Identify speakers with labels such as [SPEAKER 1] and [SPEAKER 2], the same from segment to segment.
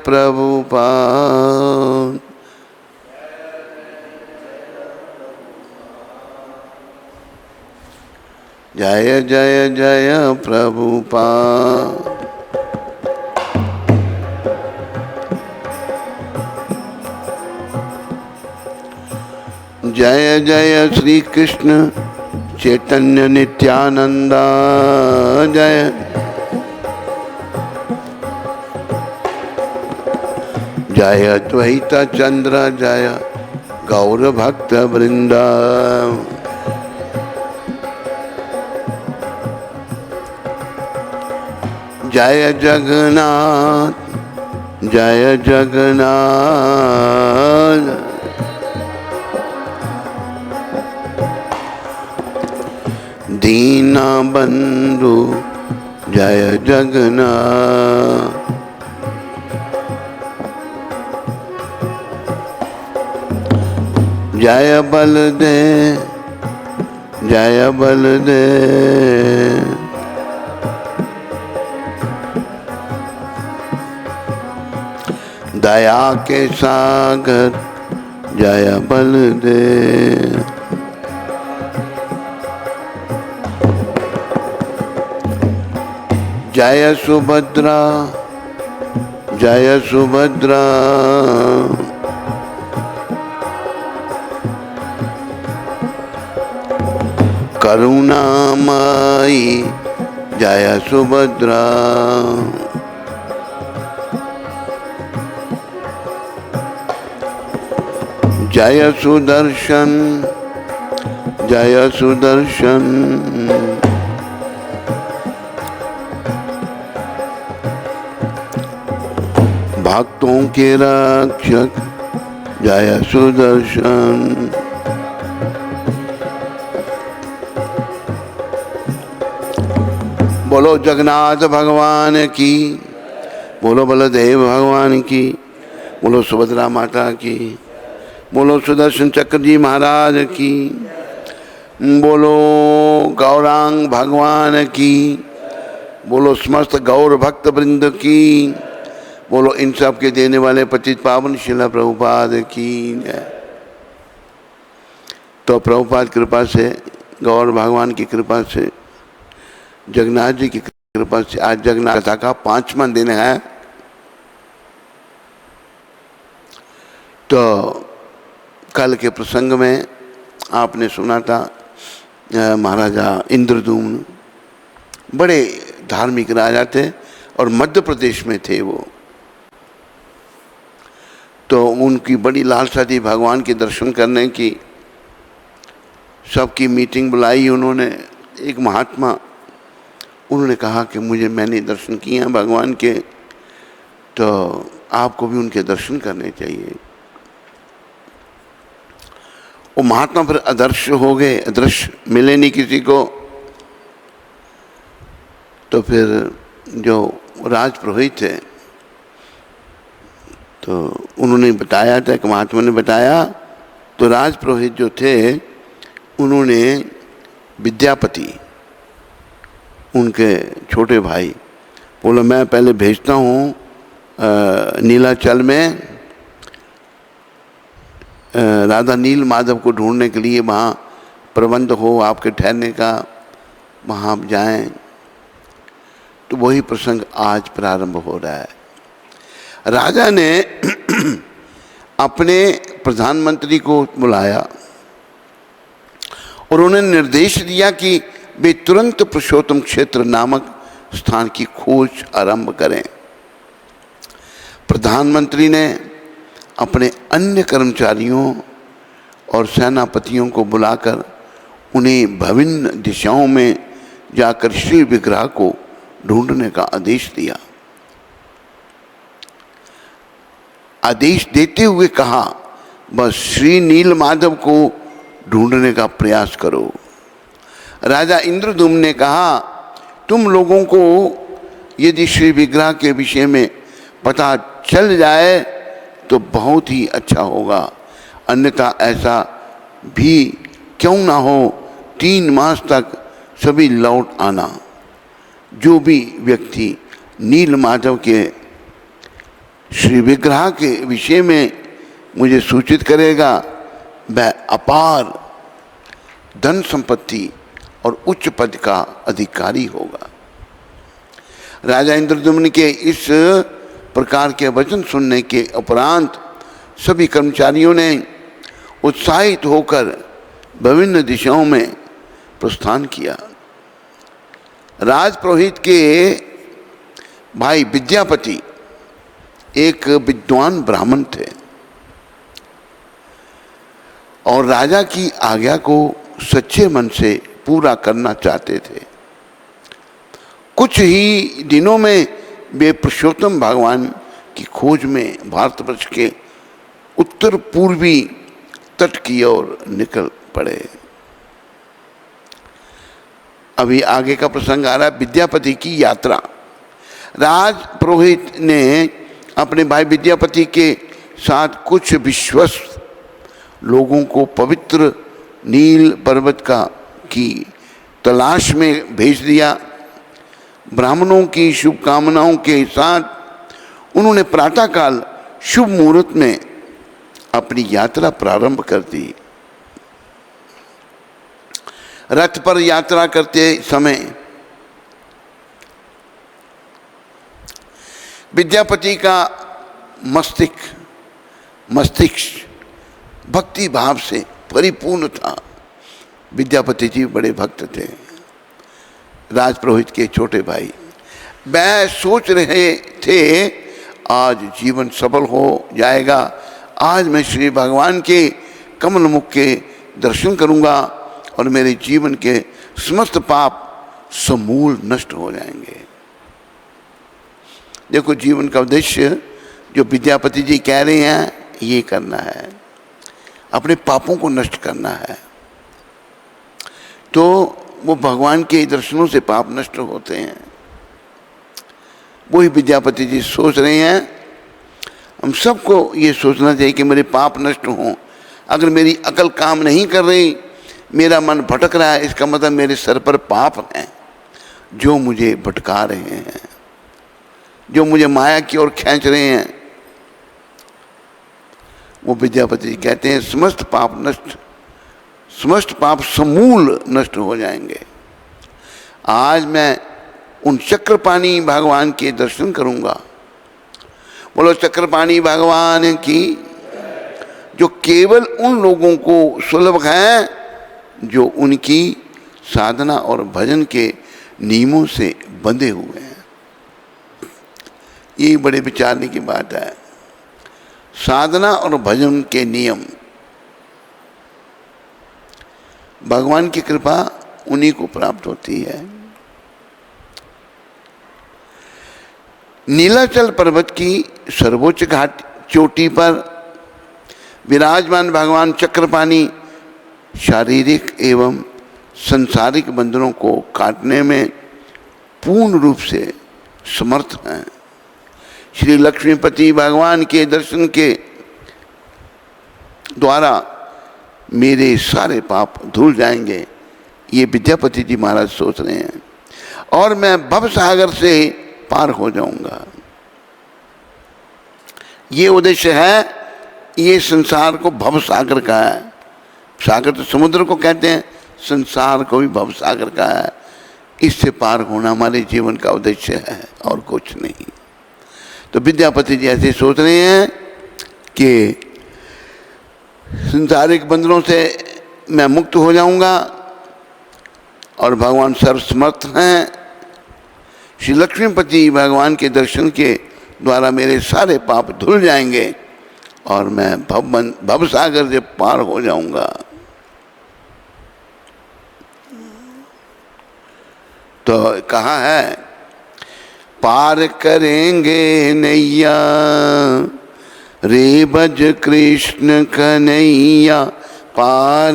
[SPEAKER 1] प्रभुपाद। जय जय जय प्रभुपाद। जय जय श्री कृष्ण चैतन्य नित्यानंद। जय जय द्वैत चंद्र जय गौर भक्त वृंद। जय जगन्नाथ जय जगन्नाथ। दीना बंधु जय जगन्नाथ। जय बलदेव जय बलदेव। दया के सागर जय बलदेव। जय सुभद्रा जय सुभद्रा। करुणामयी जय सुभद्रा। जय सुदर्शन जय सुदर्शन। भक्तों के रक्षक जय सुदर्शन। बोलो जगन्नाथ भगवान की, बोलो बलदेव भगवान की, बोलो सुभद्रा माता की, बोलो सुदर्शन चक्र जी महाराज की, बोलो गौरांग भगवान की, बोलो समस्त गौर भक्त वृंद की, बोलो इन सब के देने वाले पतित पावन शिला प्रभुपाद की। तो प्रभुपाद कृपा से, गौर भगवान की कृपा से, जगन्नाथ जी की कृपा से आज जगन्नाथ कथा का 5वां दिन है। तो कल के प्रसंग में आपने सुना था महाराजा इंद्रद्युम्न बड़े धार्मिक राजा थे और मध्य प्रदेश में थे वो। तो उनकी बड़ी लालसा थी भगवान के दर्शन करने की। सबकी मीटिंग बुलाई उन्होंने। एक महात्मा उन्होंने कहा कि मैंने दर्शन किए हैं भगवान के, तो आपको भी उनके दर्शन करने चाहिए। वो महात्मा फिर अदृश्य हो गए, अदृश्य मिले नहीं किसी को। तो फिर जो राजपुरोहित थे तो उन्होंने बताया था, एक महात्मा ने बताया। तो राजपुरोहित जो थे उन्होंने विद्यापति उनके छोटे भाई बोला मैं पहले भेजता हूँ नीलाचल में राधा नील माधव को ढूंढने के लिए, वहाँ प्रबंध हो आपके ठहरने का, वहाँ आप जाएं। तो वही प्रसंग आज प्रारंभ हो रहा है। राजा ने अपने प्रधानमंत्री को बुलाया और उन्हें निर्देश दिया कि वे तुरंत पुरुषोत्तम क्षेत्र नामक स्थान की खोज आरंभ करें। प्रधानमंत्री ने अपने अन्य कर्मचारियों और सेनापतियों को बुलाकर उन्हें विभिन्न दिशाओं में जाकर श्री विग्रह को ढूंढने का आदेश दिया। आदेश देते हुए कहा बस श्री नील माधव को ढूंढने का प्रयास करो। राजा इंद्रद्युम्न ने कहा तुम लोगों को यदि श्री विग्रह के विषय में पता चल जाए तो बहुत ही अच्छा होगा, अन्यथा ऐसा भी क्यों ना हो 3 मास तक सभी लौट आना। जो भी व्यक्ति नील माधव के श्री विग्रह के विषय में मुझे सूचित करेगा, वह अपार धन संपत्ति और उच्च पद का अधिकारी होगा। राजा इंद्रद्युम्न के इस प्रकार के वचन सुनने के उपरांत सभी कर्मचारियों ने उत्साहित होकर विभिन्न दिशाओं में प्रस्थान किया। राजपुरोहित के भाई विद्यापति एक विद्वान ब्राह्मण थे और राजा की आज्ञा को सच्चे मन से पूरा करना चाहते थे। कुछ ही दिनों में वे पुरुषोत्तम भगवान की खोज में भारतवर्ष के उत्तर पूर्वी तट की ओर निकल पड़े। अभी आगे का प्रसंग आ रहा है, विद्यापति की यात्रा। राज पुरोहित ने अपने भाई विद्यापति के साथ कुछ विश्वस्त लोगों को पवित्र नील पर्वत की तलाश में भेज दिया। ब्राह्मणों की शुभकामनाओं के साथ उन्होंने प्रातःकाल शुभ मुहूर्त में अपनी यात्रा प्रारंभ कर दी। रथ पर यात्रा करते समय विद्यापति का मस्तिष्क भक्ति भाव से परिपूर्ण था। विद्यापति जी बड़े भक्त थे, राजपुरोहित के छोटे भाई। वह सोच रहे थे आज जीवन सफल हो जाएगा, आज मैं श्री भगवान के कमल मुख के दर्शन करूंगा और मेरे जीवन के समस्त पाप समूल नष्ट हो जाएंगे। देखो, जीवन का उद्देश्य जो विद्यापति जी कह रहे हैं ये करना है, अपने पापों को नष्ट करना है। तो वो भगवान के दर्शनों से पाप नष्ट होते हैं। वही विद्यापति जी सोच रहे हैं। हम सबको ये सोचना चाहिए कि मेरे पाप नष्ट हों। अगर मेरी अकल काम नहीं कर रही, मेरा मन भटक रहा है, इसका मतलब मेरे सर पर पाप हैं जो मुझे भटका रहे हैं, जो मुझे माया की ओर खींच रहे हैं। वो विद्यापति जी कहते हैं समस्त पाप समूल नष्ट हो जाएंगे। आज मैं उन चक्रपाणी भगवान के दर्शन करूंगा। बोलो चक्रपाणी भगवान की, जो केवल उन लोगों को सुलभ है जो उनकी साधना और भजन के नियमों से बंधे हुए हैं। ये बड़े विचारने की बात है। साधना और भजन के नियम, भगवान की कृपा उन्हीं को प्राप्त होती है। नीलाचल पर्वत की सर्वोच्च घाट चोटी पर विराजमान भगवान चक्रपाणी शारीरिक एवं संसारिक बंधनों को काटने में पूर्ण रूप से समर्थ हैं। श्री लक्ष्मीपति भगवान के दर्शन के द्वारा मेरे सारे पाप धुल जाएंगे, ये विद्यापति जी महाराज सोच रहे हैं, और मैं भव सागर से पार हो जाऊंगा। ये उद्देश्य है। ये संसार को भव सागर का है। सागर तो समुद्र को कहते हैं, संसार को भी भव सागर का है। इससे पार होना हमारे जीवन का उद्देश्य है और कुछ नहीं। तो विद्यापति जी ऐसे सोच रहे हैं कि संसारिक बंधनों से मैं मुक्त हो जाऊंगा और भगवान सर्वसमर्थ हैं। श्री लक्ष्मीपति भगवान के दर्शन के द्वारा मेरे सारे पाप धुल जाएंगे और मैं भव सागर से पार हो जाऊंगा। तो कहा है, पार करेंगे नैया रे बज कृष्ण कन्हैया, पार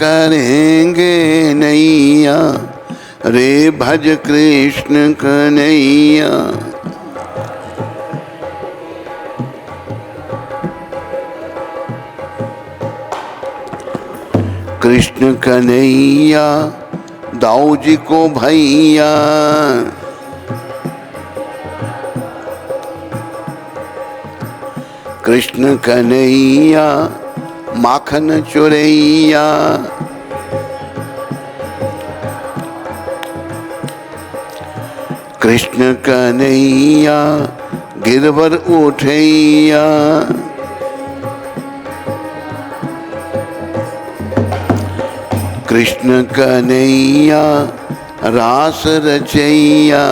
[SPEAKER 1] करेंगे नैया रे भज कृष्ण कन्हैया। कृष्ण कन्हैया दाऊ जी को भैया। कृष्ण कन्हैया माखन चुरैया। कृष्ण कन्हैया गिरवर उठैया। कृष्ण कन्हैया रास रचैया।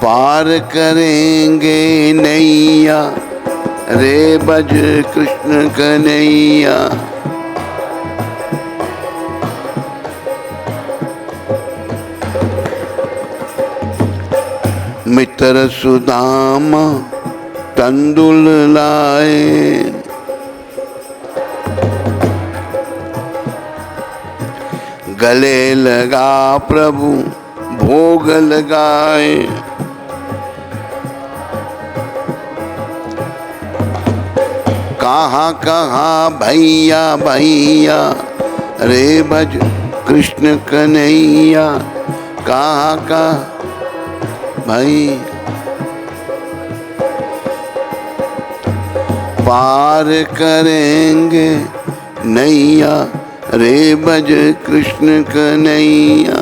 [SPEAKER 1] पार करेंगे नैया रे बज कृष्ण कन्हैया। मित्र सुदामा तंदुल लाए। गले लगा प्रभु भोग लगाए। कहाँ कहाँ भैया भैया रे भज कृष्ण कन्हैया। कहाँ कहाँ भाई पार करेंगे नैया रे भज कृष्ण कन्हैया।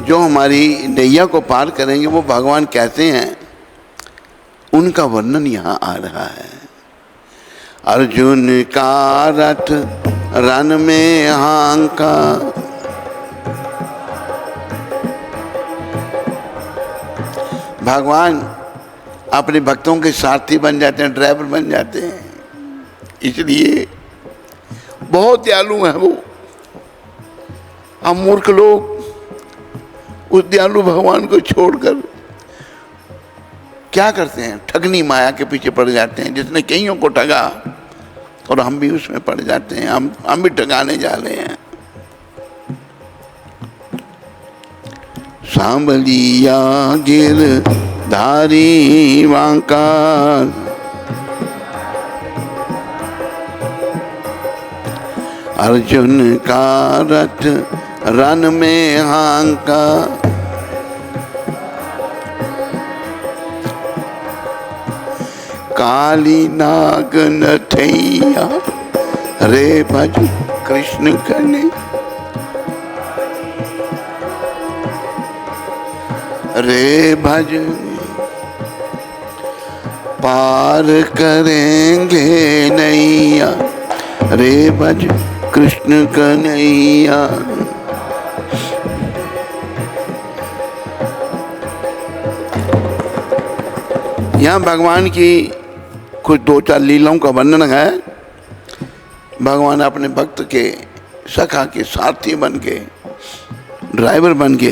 [SPEAKER 1] जो हमारी नैया को पार करेंगे वो भगवान कैसे हैं, उनका वर्णन यहाँ आ रहा है। अर्जुन का रथ रन में हांका। भगवान अपने भक्तों के सारथी बन जाते हैं, ड्राइवर बन जाते हैं, इसलिए बहुत दयालु हैं वो। हम मूर्ख लोग उस दयालु भगवान को छोड़कर क्या करते हैं, ठगनी माया के पीछे पड़ जाते हैं। जिसने कईयों को ठगा और हम भी उसमें पड़ जाते हैं, हम भी ठगाने जा रहे हैं। सांभलिया गिर धारी वांका। अर्जुन का रथ रन में हांका। काली नाग नथैया रे भज कृष्ण कन्हैया। रे भज पार करेंगे नैया रे भज कृष्ण कन्हैया। यहाँ भगवान की कुछ दो चार लीलाओं का वर्णन है। भगवान अपने भक्त के सखा के सारथी बन के, ड्राइवर बन के,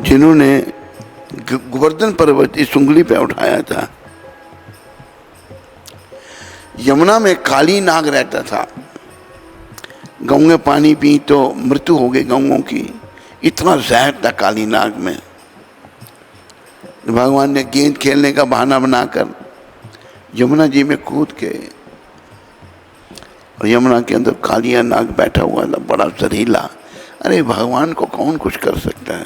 [SPEAKER 1] जिन्होंने गोवर्धन पर्वत इस उंगली पे उठाया था। यमुना में काली नाग रहता था, गंगे पानी पी तो मृत्यु हो गई गंगों की, इतना जहर था काली नाग में। भगवान ने गेंद खेलने का बहाना बनाकर यमुना जी में कूद के, और यमुना के अंदर कालिया नाग बैठा हुआ था, बड़ा जहरीला। अरे भगवान को कौन कुछ कर सकता है,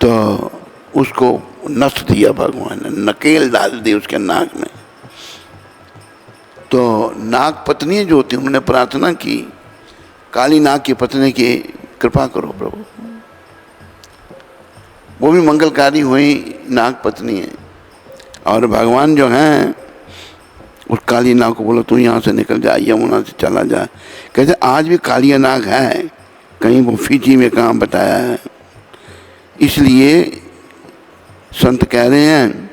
[SPEAKER 1] तो उसको नष्ट दिया भगवान ने, नकेल डाल दी उसके नाक में। तो नाग पत्नी जो थी उन्होंने प्रार्थना की, काली नाग की पत्नी की कृपा करो प्रभु। वो भी मंगलकारी हुई नाग पत्नी है। और भगवान जो हैं उस काली नाग को बोला तू यहाँ से निकल जा, यमुना से चला जा। कहते आज भी काली नाग है, कहीं वो फिजी में कहाँ बताया है। इसलिए संत कह रहे हैं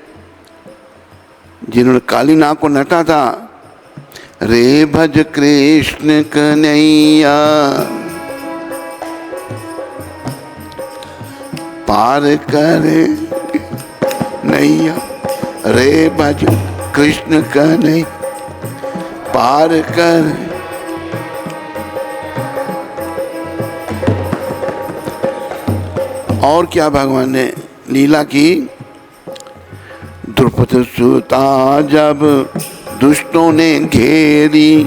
[SPEAKER 1] जिन्होंने काली नाग को नटा था, रे भज कृष्ण कन्हैया पार करे नैया। रे भज कृष्ण कन्हैया पार कर। और क्या भगवान ने लीला की? द्रुपद सुता जब दुष्टों ने घेरी,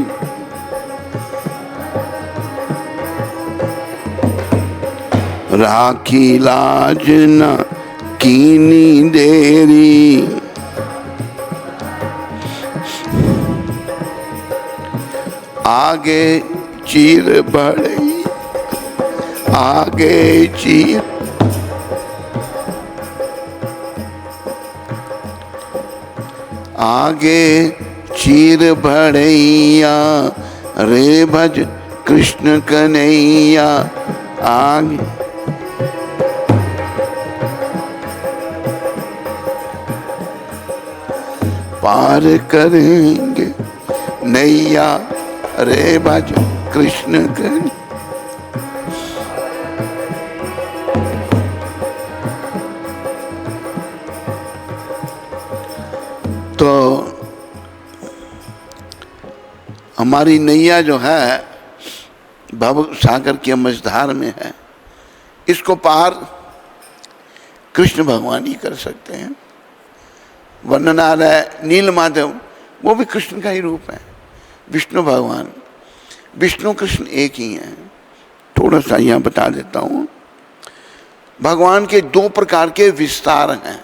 [SPEAKER 1] राखी लाज न कीनी देरी, आगे चीर बढ़ई, आगे चीर, आगे चीर बढ़ैया, रे भज कृष्ण कन्हैया, आगे पार करेंगे नैया, रे भज कृष्ण कन्हैया। तो हमारी नैया जो है भव सागर की मझधार में है, इसको पार कृष्ण भगवान ही कर सकते हैं। वर्णन आ रहा है नील माधव, वो भी कृष्ण का ही रूप है, विष्णु भगवान। विष्णु कृष्ण एक ही हैं। थोड़ा सा यहाँ बता देता हूँ। भगवान के दो प्रकार के विस्तार हैं।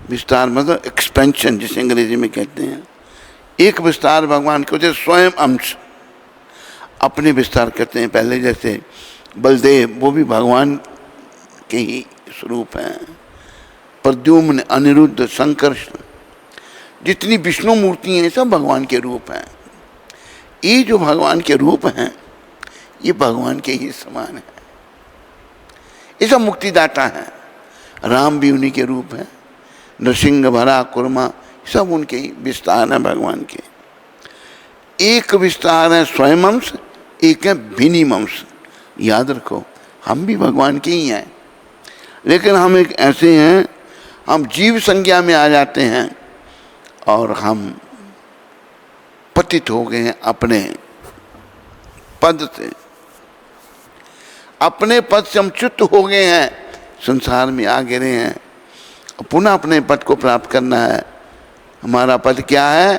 [SPEAKER 1] विस्तार मतलब एक्सपेंशन, जिसे अंग्रेजी में कहते हैं। एक विस्तार भगवान के होते स्वयं अंश, अपने विस्तार करते हैं। पहले जैसे बलदेव, वो भी भगवान के ही स्वरूप हैं। प्रद्युम्न, अनिरुद्ध, संकर्षण, जितनी विष्णु मूर्ति हैं सब भगवान के रूप हैं। ये जो भगवान के रूप हैं ये भगवान के ही समान है। ये सब मुक्तिदाता है। राम भी उन्हीं के रूप है, नृसिंह, भरा, कुर्मा, सब उनके ही विस्तार है भगवान के। एक विस्तार है स्वयं अंश, एक है भिन्नी अंश। याद रखो, हम भी भगवान के ही हैं, लेकिन हम एक ऐसे हैं, हम जीव संज्ञा में आ जाते हैं और हम पतित हो गए हैं अपने पद से। अपने पद से हम च्युत हो गए हैं, संसार में आ गिरे हैं। पुनः अपने पद को प्राप्त करना है। हमारा पद क्या है?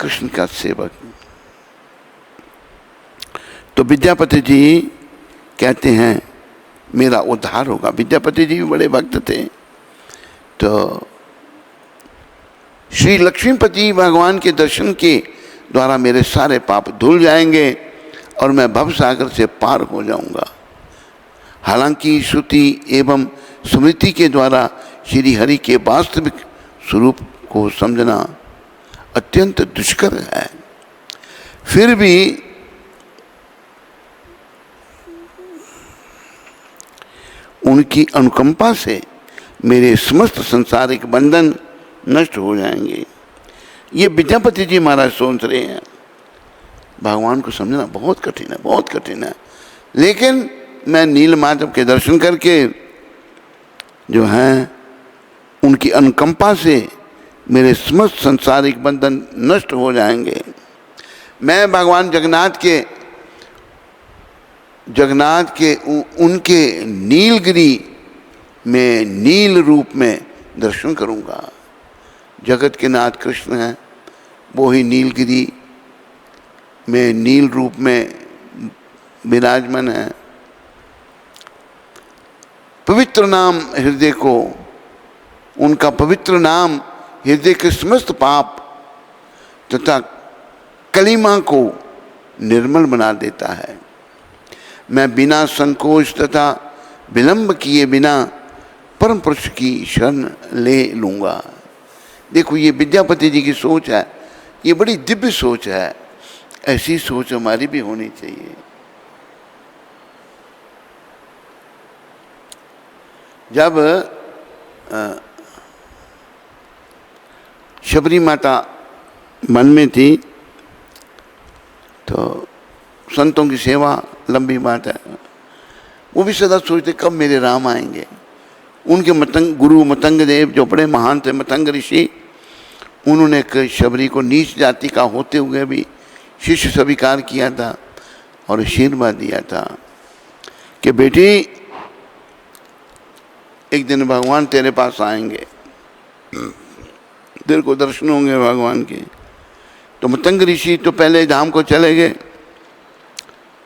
[SPEAKER 1] कृष्ण का सेवक। तो विद्यापति जी कहते हैं मेरा उद्धार होगा। विद्यापति जी भी बड़े भक्त थे। तो श्री लक्ष्मीपति भगवान के दर्शन के द्वारा मेरे सारे पाप धुल जाएंगे और मैं भव सागर से पार हो जाऊंगा। हालांकि श्रुति एवं स्मृति के द्वारा श्री हरि के वास्तविक स्वरूप को समझना अत्यंत दुष्कर है, फिर भी उनकी अनुकंपा से मेरे समस्त सांसारिक बंधन नष्ट हो जाएंगे। ये विद्यापति जी महाराज सोच रहे हैं। भगवान को समझना बहुत कठिन है, बहुत कठिन है। लेकिन मैं नील माधव के दर्शन करके जो हैं उनकी अनुकंपा से मेरे समस्त सांसारिक बंधन नष्ट हो जाएंगे। मैं भगवान जगन्नाथ के उनके नीलगिरी में नील रूप में दर्शन करूंगा। जगत के नाथ कृष्ण हैं, वो ही नीलगिरी में नील रूप में विराजमान है। पवित्र नाम हृदय को, उनका पवित्र नाम हृदय के समस्त पाप तथा कलिमा को निर्मल बना देता है। मैं बिना संकोच तथा विलंब किए बिना परम पुरुष की शरण ले लूँगा। देखो, ये विद्यापति जी की सोच है, ये बड़ी दिव्य सोच है। ऐसी सोच हमारी भी होनी चाहिए। जब शबरी माता मन में थी तो संतों की सेवा लंबी बात है। वो भी सदा सोचते कब मेरे राम आएंगे। उनके गुरु मतंग देव जो बड़े महान थे, मतंग ऋषि, उन्होंने शबरी को नीच जाति का होते हुए भी शिष्य स्वीकार किया था और आशीर्वाद दिया था कि बेटी एक दिन भगवान तेरे पास आएंगे, तेरे को दर्शन होंगे भगवान के। तो मतंग ऋषि तो पहले धाम को चले गए,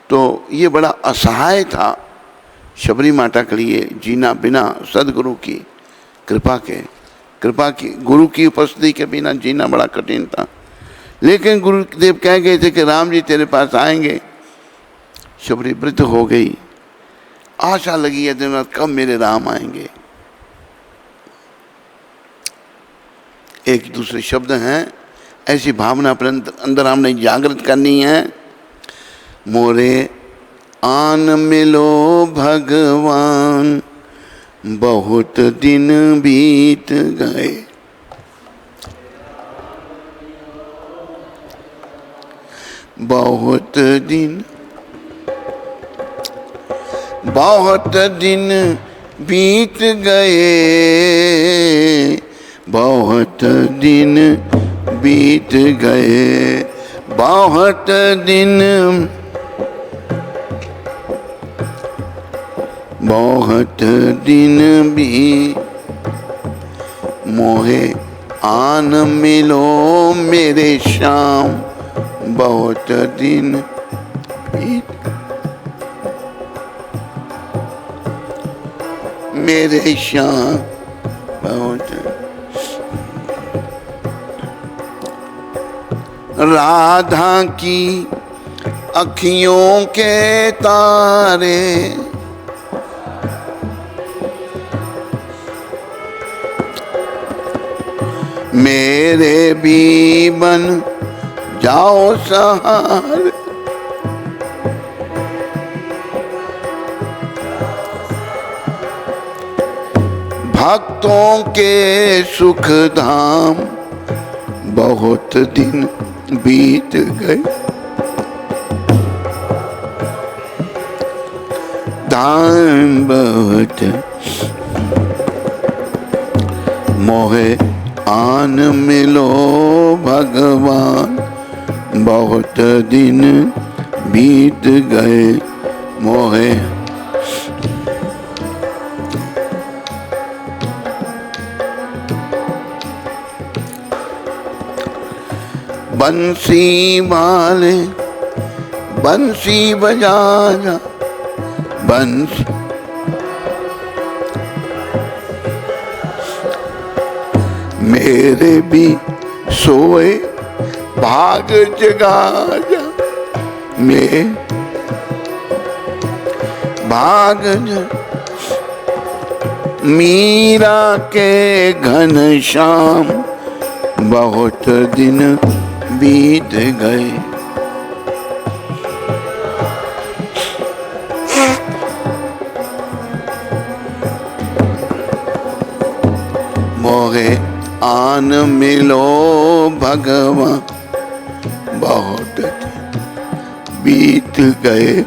[SPEAKER 1] तो ये बड़ा असहाय था शबरी माता के लिए जीना बिना सदगुरु की कृपा की गुरु की उपस्थिति के बिना जीना बड़ा कठिन था। लेकिन गुरुदेव कह गए थे कि राम जी तेरे पास आएंगे। शबरी वृद्ध हो गई, आशा लगी है दिन रात कब मेरे राम आएंगे। एक दूसरे शब्द हैं, ऐसी भावना अपने अंदर हमने जागृत करनी है। मोरे आन मिलो भगवान, बहुत दिन बीत गए। बहुत दिन बीत गए, बहुत दिन बीत गए, बहुत दिन भी मोहे आन मिलो मेरे श्याम, बहुत दिन बीत मेरे श्याम, बहुत राधा की अखियों के तारे, मेरे भी बन जाओ सहारे। भक्तों के सुख धाम, बहुत दिन बीत गए, धाम बहुत मोहे आन मिलो भगवान, बहुत दिन बीत गए मोहे। बंसी वाले बंसी बजा जा, बंसी मेरे भी सोए भाग जगा जा, मैं भाग जा। मीरा के घन श्याम, बहुत दिन बीत गए, मोहे आन मिलो भगवान, बहुत दिन बीत गए।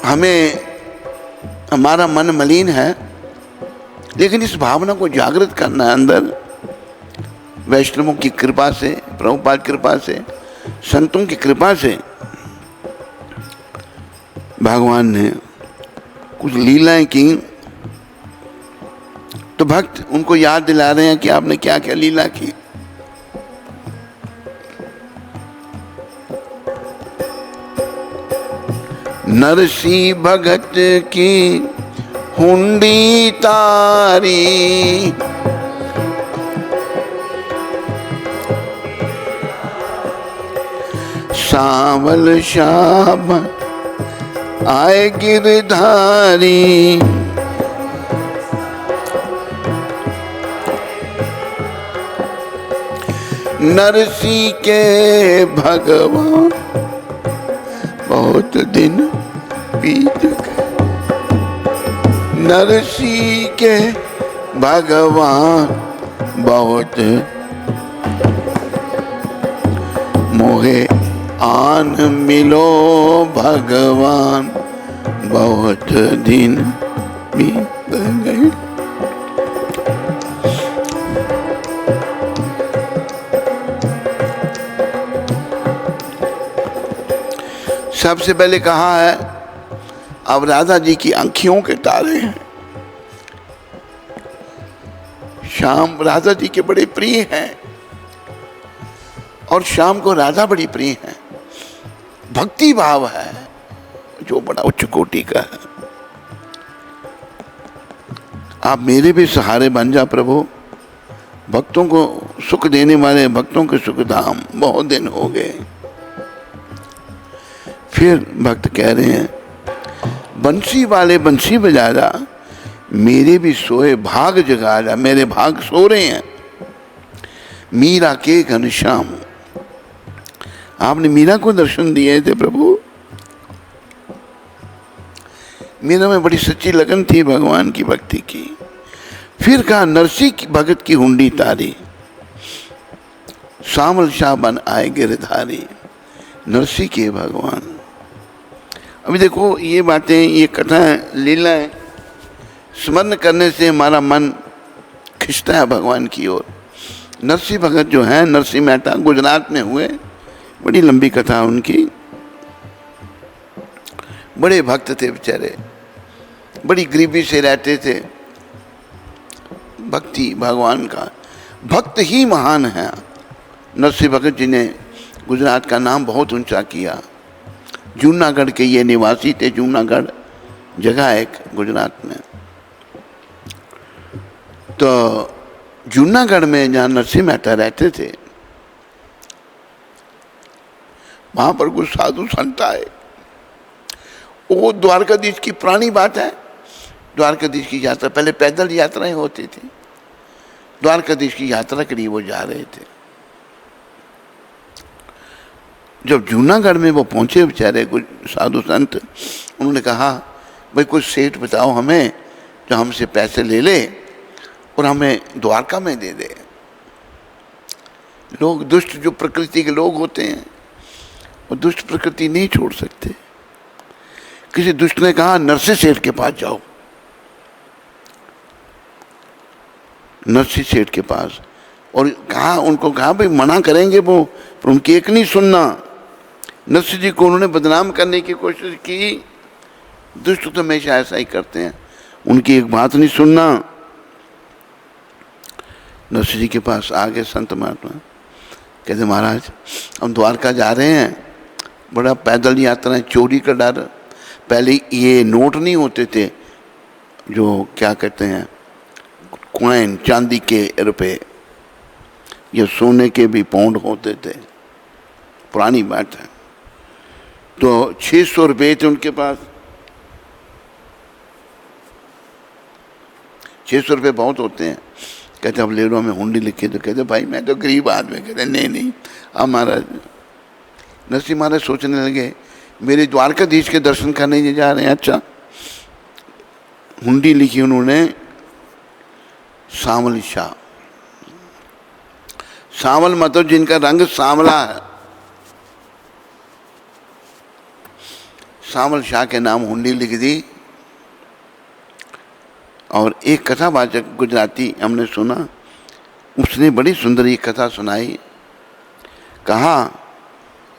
[SPEAKER 1] हमें हमारा मन मलिन है, लेकिन इस भावना को जागृत करना है अंदर। वैष्णवों की कृपा से, प्रभुपाद की कृपा से, संतों की कृपा से भगवान ने कुछ लीलाएं की, तो भक्त उनको याद दिला रहे हैं कि आपने क्या क्या लीला की। नरसी भगत की हुंडी तारी, सावल शाम आए गिरधारी, नरसी के भगवान, बहुत दिन बीत गए, नरसी के भगवान, बहुत मोहे आन मिलो भगवान, बहुत दिन बीत गए। सबसे पहले कहा है, अब राधा जी की आंखियों के तारे हैं। श्याम राधा जी के बड़े प्रिय हैं और श्याम को राधा बड़ी प्रिय है। भक्ति भाव है जो बड़ा उच्च कोटि का है। आप मेरे भी सहारे बन जा प्रभु, भक्तों को सुख देने वाले भक्तों के सुख धाम, बहुत दिन हो गए। फिर भक्त कह रहे हैं, बंसी वाले बंसी बजा जा, मेरे भी सोए भाग जगा जा, मेरे भाग सो रहे हैं। मीरा के घनश्याम, आपने मीरा को दर्शन दिए थे प्रभु। मीरा में बड़ी सच्ची लगन थी भगवान की भक्ति की। फिर कहा, नरसी की भगत की हुंडी तारी, सामल शाह बन आए गिरधारी। नरसी के भगवान, अभी देखो ये बातें, ये कथाएं, लीलाएं स्मरण करने से हमारा मन खिंचता है भगवान की ओर। नरसी भगत जो है, नरसी मेहता गुजरात में हुए, बड़ी लंबी कथा उनकी। बड़े भक्त थे बेचारे, बड़ी गरीबी से रहते थे। भक्ति भगवान का, भक्त ही महान है। नरसी भगत जी ने गुजरात का नाम बहुत ऊंचा किया। जूनागढ़ के ये निवासी थे। जूनागढ़ जगह है एक गुजरात में। तो जूनागढ़ में जहाँ नरसिंह मेहता रहते थे, वहां पर कुछ साधु संत आए। वो द्वारकाधीश की पुरानी बात है। द्वारकाधीश की यात्रा, पहले पैदल यात्राएं होती थी, द्वारकाधीश की यात्रा के लिए वो जा रहे थे। जब जूनागढ़ में वो पहुंचे बेचारे कुछ साधु संत, उन्होंने कहा, भाई कुछ सेठ बताओ हमें जो हमसे पैसे ले ले और हमें द्वारका में दे दे। लोग, दुष्ट जो प्रकृति के लोग होते हैं, वो दुष्ट प्रकृति नहीं छोड़ सकते। किसी दुष्ट ने कहा, नरसिंह सेठ के पास जाओ। नरसिंह सेठ के पास, और कहा, उनको कहा भाई मना करेंगे वो, पर उनकी एक नहीं सुनना। नरसिंह जी को उन्होंने बदनाम करने की कोशिश की। दुष्ट तो हमेशा ऐसा ही करते हैं, उनकी एक बात नहीं सुनना। नरसिंह जी के पास आ गए संत महात्मा, कहते महाराज हम द्वारका जा रहे हैं, बड़ा पैदल यात्रा है, चोरी का डर। पहले ये नोट नहीं होते थे जो क्या कहते हैं, कॉइन, चांदी के रुपए, ये सोने के भी पाउंड होते थे, पुरानी बात है। तो 600 रुपये थे उनके पास। 600 रुपये बहुत होते हैं। कहते अब ले लो, हमें हुंडी लिखी। तो कहते भाई मैं तो गरीब आदमी। कहते नहीं अब महाराज। नरसिंह महाराज सोचने लगे, मेरे द्वारकाधीश के दर्शन करने जा रहे हैं। अच्छा, हुंडी लिखी उन्होंने, सावल शाह। सावल मतलब जिनका रंग सांवला है, सावल शाह के नाम हुंडी लिख दी। और एक कथावाचक गुजराती हमने सुना, उसने बड़ी सुंदर ये कथा सुनाई। कहा,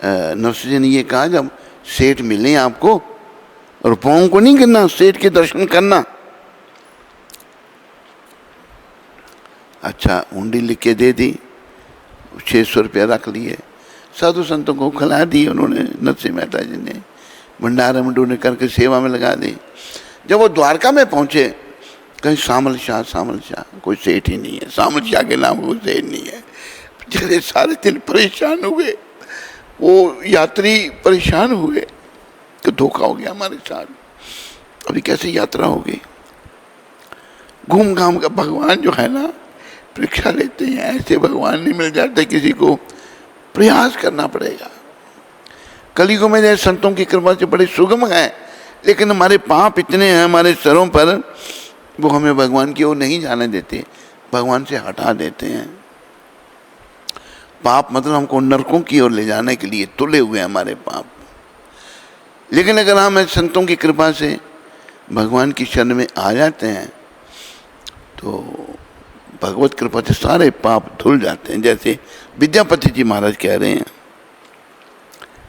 [SPEAKER 1] नरसिंह जी ने ये कहा, जब सेठ मिले आपको, रुपयों को नहीं गिनना, सेठ के दर्शन करना। अच्छा, हुंडी लिख के दे दी, 600 रुपया रख लिए, साधु संतों को खिला दी उन्होंने। नरसिंह मेहता जी ने भंडारा मंडूने करके सेवा में लगा दी। जब वो द्वारका में पहुंचे, कहीं सामल शाह कोई सेठ ही नहीं है, सामल शाह के नाम कोई सेठ नहीं है। बेचारे सारे दिन परेशान हुए, वो यात्री परेशान हुए कि धोखा हो गया हमारे साथ, अभी कैसे यात्रा होगी। घूम घाम का भगवान जो है ना, परीक्षा लेते हैं। ऐसे भगवान नहीं मिल जाते किसी को, प्रयास करना पड़ेगा। कलयुग में संतों की कृपा से बड़े सुगम है, लेकिन हमारे पाप इतने हैं हमारे सरों पर, वो हमें भगवान की ओर नहीं जाने देते, भगवान से हटा देते हैं। पाप मतलब हमको नरकों की ओर ले जाने के लिए तुले हुए हैं हमारे पाप। लेकिन अगर हम संतों की कृपा से भगवान की शरण में आ जाते हैं तो भगवत कृपा से सारे पाप धुल जाते हैं। जैसे विद्यापति जी महाराज कह रहे हैं,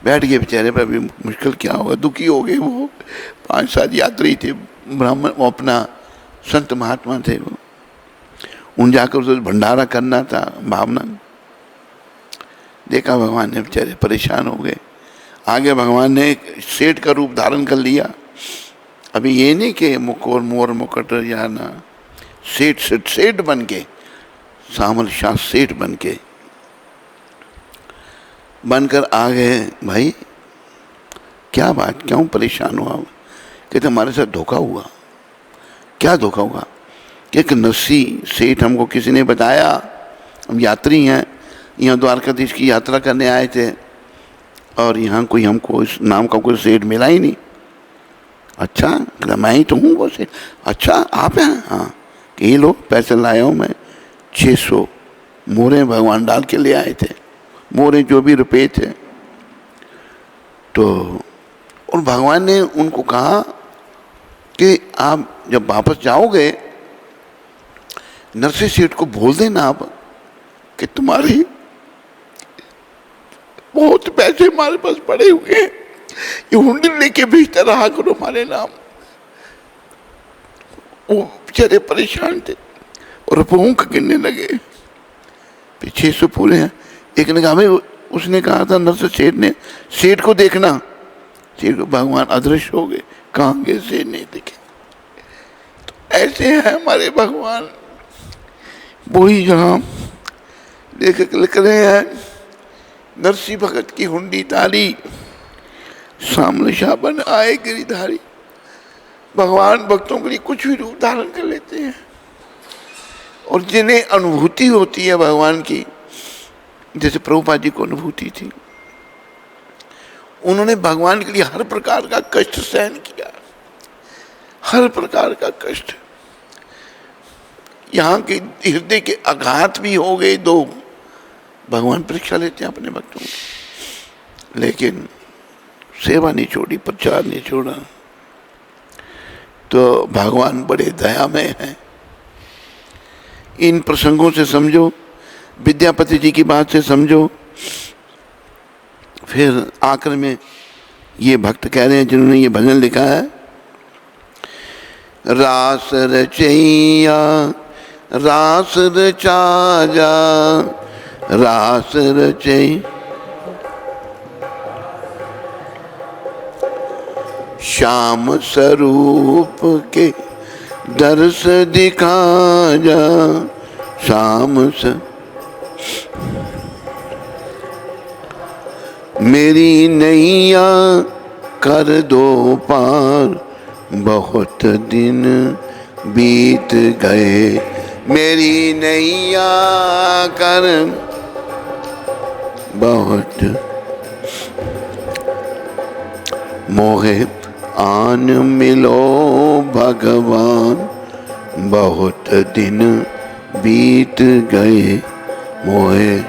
[SPEAKER 1] बैठ गए बेचारे पर, अभी मुश्किल क्या होगा, दुखी हो गए। वो 5-7 यात्री थे, ब्राह्मण, वो अपना संत महात्मा थे, वो उन जाकर उसे भंडारा करना था भावना। देखा भगवान ने, बेचारे परेशान हो गए। आगे भगवान ने एक सेठ का रूप धारण कर लिया। अभी ये नहीं कि मुकोर मोर मुकुट या ना, सेठ बन के, सामल शाह सेठ बनकर आ गए। भाई क्या बात, क्यों परेशान हुआ? कहते हमारे साथ धोखा हुआ। क्या धोखा हुआ? कि एक नरसी सेठ हमको किसी ने बताया, हम यात्री हैं, यहाँ द्वारकाधीश की यात्रा करने आए थे, और यहाँ कोई हमको इस नाम का कोई सेठ मिला ही नहीं। अच्छा, मैं ही तो हूँ वो सेठ। अच्छा आप हैं? हाँ। कि ये लो पैसे लाया हूँ मैं, 600 मोहरे भगवान डाल के ले आए थे, मोहरे जो भी रुपए थे। तो और भगवान ने उनको कहा कि आप जब वापस जाओगे, नरसिंह सेठ को बोल देना आप कि तुम्हारे बहुत पैसे हमारे पास पड़े हुए हैं, ये हुंडी लेके भेजता रहा करो हमारे नाम। वो बेचारे परेशान थे और भूख गिरने लगे। 600 पूरे हैं। एक ने कहा, भाई उसने कहा था नरसिंह सेठ ने, सेठ को देखना। सेठ को भगवान अदृश्य हो गए, कहाँ गए सेठ नहीं दिखे। तो ऐसे हैं हमारे भगवान। वही जहाँ लेखक लिख रहे हैं, नरसिंह भगत की हुंडी तारी, सामने शाह बन आए गिरिधारी। भगवान भक्तों के लिए कुछ भी रूप धारण कर लेते हैं, और जिन्हें अनुभूति होती है भगवान की, जैसे प्रभुपाद जी को अनुभूति थी, उन्होंने भगवान के लिए हर प्रकार का कष्ट सहन किया, हर प्रकार का कष्ट। यहाँ के हृदय के आघात भी हो गए 2, भगवान परीक्षा लेते हैं अपने भक्तों की, लेकिन सेवा नहीं छोड़ी, प्रचार नहीं छोड़ा। तो भगवान बड़े दयामय हैं। इन प्रसंगों से समझो, विद्यापति जी की बात से समझो। फिर आखिर में ये भक्त कह रहे हैं जिन्होंने ये भजन लिखा है, रास रचैया रास रचाजा, रास रचै श्याम स्वरूप के दर्श दिखा जा, श्याम स मेरी नैया कर दो पार, बहुत दिन बीत गए, मेरी नैया कर बहुत। मोहे आन मिलो भगवान, बहुत दिन बीत गए मोहे।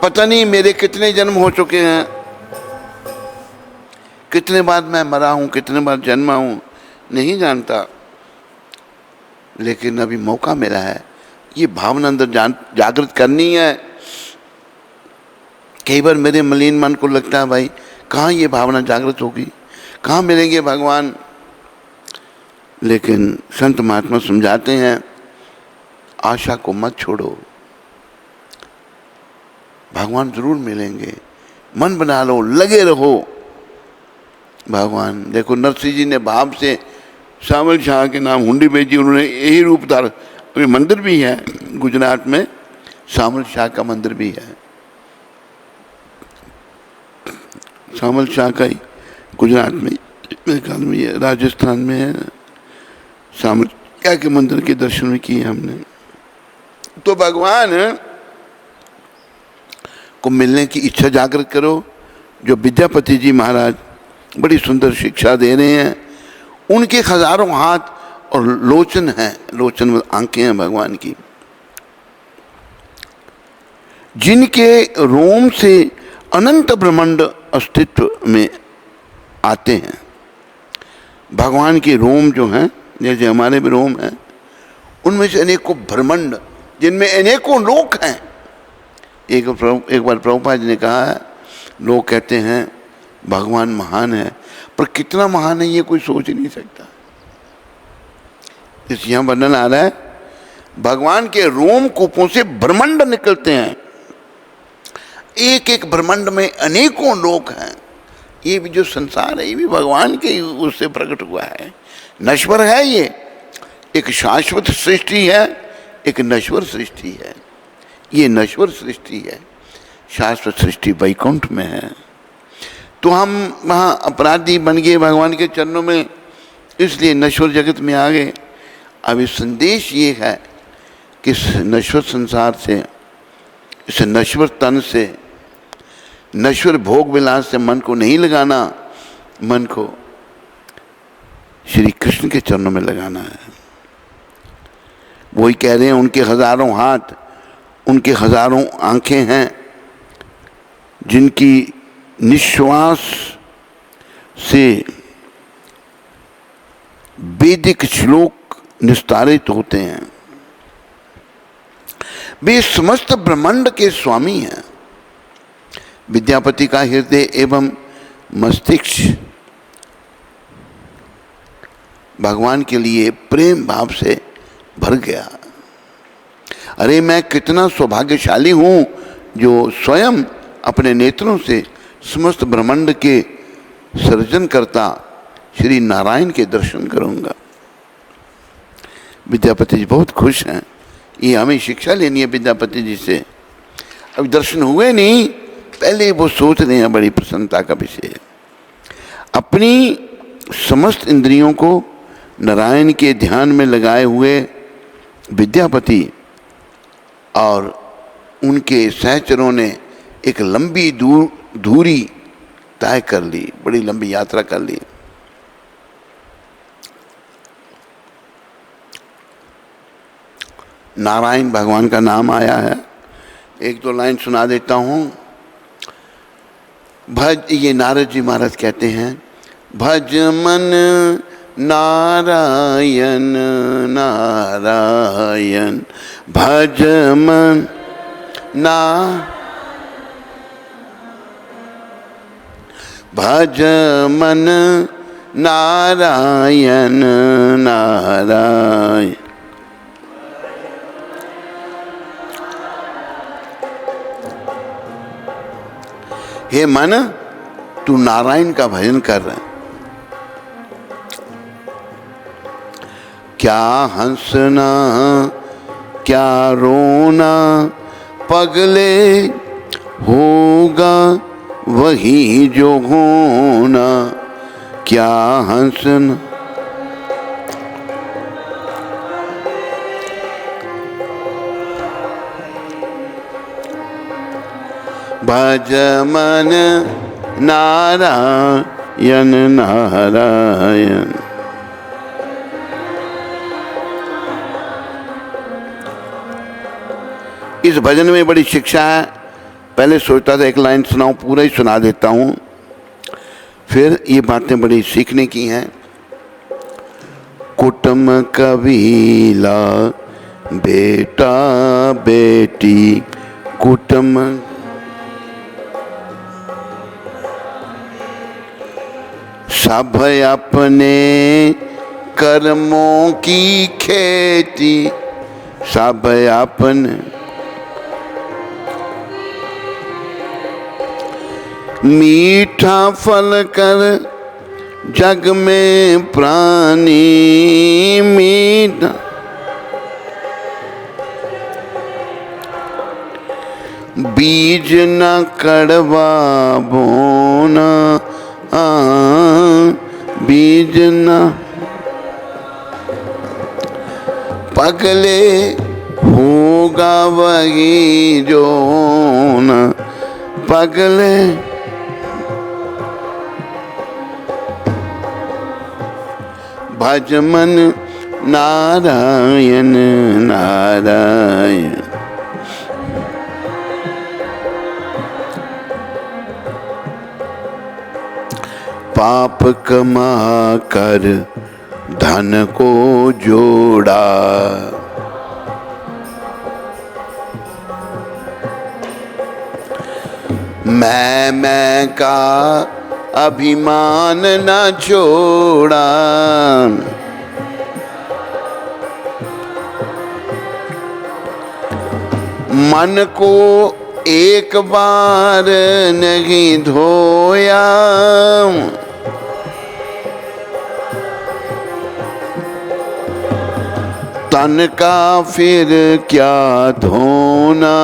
[SPEAKER 1] पता नहीं मेरे कितने जन्म हो चुके हैं, कितने बार मैं मरा हूं, कितने बार जन्मा हूं, नहीं जानता, लेकिन अभी मौका मिला है। ये भावना अंदर जागृत करनी है। कई बार मेरे मलिन मन को लगता है, भाई कहाँ ये भावना जागृत होगी, कहाँ मिलेंगे भगवान। लेकिन संत महात्मा समझाते हैं, आशा को मत छोड़ो, भगवान जरूर मिलेंगे, मन बना लो, लगे रहो। भगवान देखो, नरसिंह जी ने भाव से सामल शाह के नाम हुंडी भेजी, उन्होंने यही रूप धारण। अभी मंदिर भी है गुजरात में, सामल शाह का मंदिर भी है, सामल शाह का ही गुजरात में, मेरे ख्याल में है, राजस्थान में है। सामल शाह के मंदिर के दर्शन भी किए हमने। तो भगवान को मिलने की इच्छा जागृत करो। जो विद्यापति जी महाराज बड़ी सुंदर शिक्षा दे रहे हैं, उनके हजारों हाथ और लोचन हैं, लोचन में आंखें हैं भगवान की, जिनके रोम से अनंत ब्रह्मांड अस्तित्व में आते हैं। भगवान के रोम जो हैं, जैसे हमारे भी रोम हैं, उनमें से अनेकों ब्रह्मांड जिनमें अनेकों लोक हैं। एक बार प्रभुपाद जी ने कहा है, लोग कहते हैं भगवान महान है, पर कितना महान है ये कोई सोच ही नहीं सकता। इस यहाँ वर्णन आ रहा है, भगवान के रोम कूपों से ब्रह्मांड निकलते हैं, एक एक ब्रह्मांड में अनेकों लोक हैं। ये भी जो संसार है ये भी भगवान के उससे प्रकट हुआ है, नश्वर है। ये एक शाश्वत सृष्टि है, एक नश्वर सृष्टि है। ये नश्वर सृष्टि है, शाश्वत सृष्टि वैकुंठ में है। तो हम वहाँ अपराधी बन गए भगवान के चरणों में, इसलिए नश्वर जगत में आ गए। अब इस संदेश ये है कि इस नश्वर संसार से, इस नश्वर तन से, नश्वर भोग विलास से मन को नहीं लगाना, मन को श्री कृष्ण के चरणों में लगाना है। वही कह रहे हैं, उनके हजारों हाथ, उनके हजारों आंखें हैं, जिनकी निश्वास से वैदिक श्लोक निस्तारित होते हैं। वे समस्त ब्रह्मांड के स्वामी हैं। विद्यापति का हृदय एवं मस्तिष्क भगवान के लिए प्रेम भाव से भर गया। अरे मैं कितना सौभाग्यशाली हूँ जो स्वयं अपने नेत्रों से समस्त ब्रह्मांड के सृजन करता श्री नारायण के दर्शन करूँगा। विद्यापति जी बहुत खुश हैं। ये हमें शिक्षा लेनी है विद्यापति जी से। अभी दर्शन हुए नहीं, पहले वो सोच रहे हैं, बड़ी प्रसन्नता का विषय है। अपनी समस्त इंद्रियों को नारायण के ध्यान में लगाए हुए विद्यापति और उनके सहचरों ने एक लंबी दूरी तय कर ली, बड़ी लंबी यात्रा कर ली। नारायण भगवान का नाम आया है। एक दो लाइन सुना देता हूँ। ये नारद जी महाराज कहते हैं, भज मन नारायण नारायण, भज मन भज मन नारायण नारायण। हे मन, तू नारायण का भजन कर रहा है। क्या हंसना क्या रोना पगले, होगा वही जो होना। क्या हंसना भज मन नारायण नारायण। इस भजन में बड़ी शिक्षा है। पहले सोचता था एक लाइन सुनाऊं, पूरा ही सुना देता हूँ। फिर ये बातें बड़ी सीखने की हैं। कुटुंब कबीला बेटा बेटी, कुटुंब सब अपने कर्मों की खेती, सब अपने मीठा फल कर जग में प्राणी, मीठा बीज न कड़वा बोना, बीज न पगले, होगा वही जो न पगले। भज मन नारायण नारायण। पाप कमा कर धन को जोड़ा। मैं का अभिमान न छोड़ा। मन को एक बार नहीं धोया। तन का फिर क्या धोना।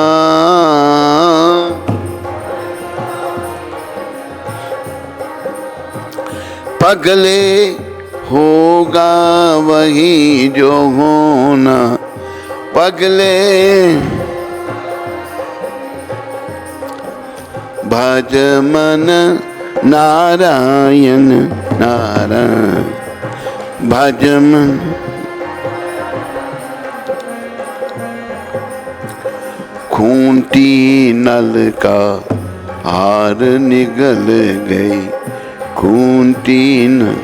[SPEAKER 1] पगले होगा वही जो होना। पगले भज मन नारायण नारायण। भज मन खूंटी नल का हार निगल गई। खूंटी न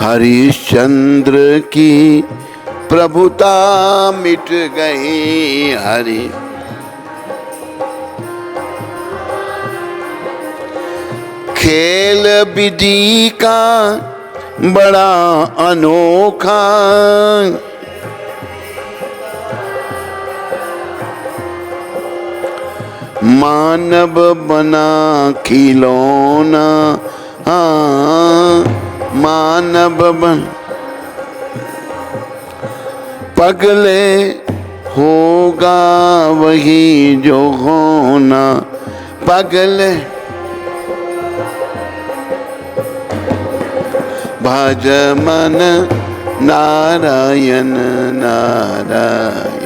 [SPEAKER 1] हरिश्चंद्र की प्रभुता मिट गई। हरि खेल विधि का बड़ा अनोखा। मानव बना खिलौना। मानव बन पगले होगा वही जो होना। पगले भज मन नारायण नारायण।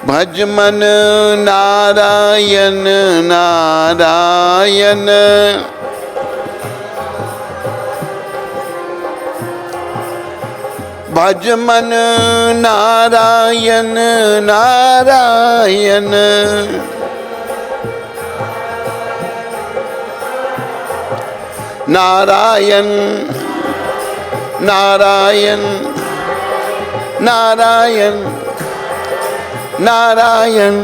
[SPEAKER 1] भज मन नारायण नारायण। भज मन नारायण नारायण। नारायण नारायण नारायण नारायण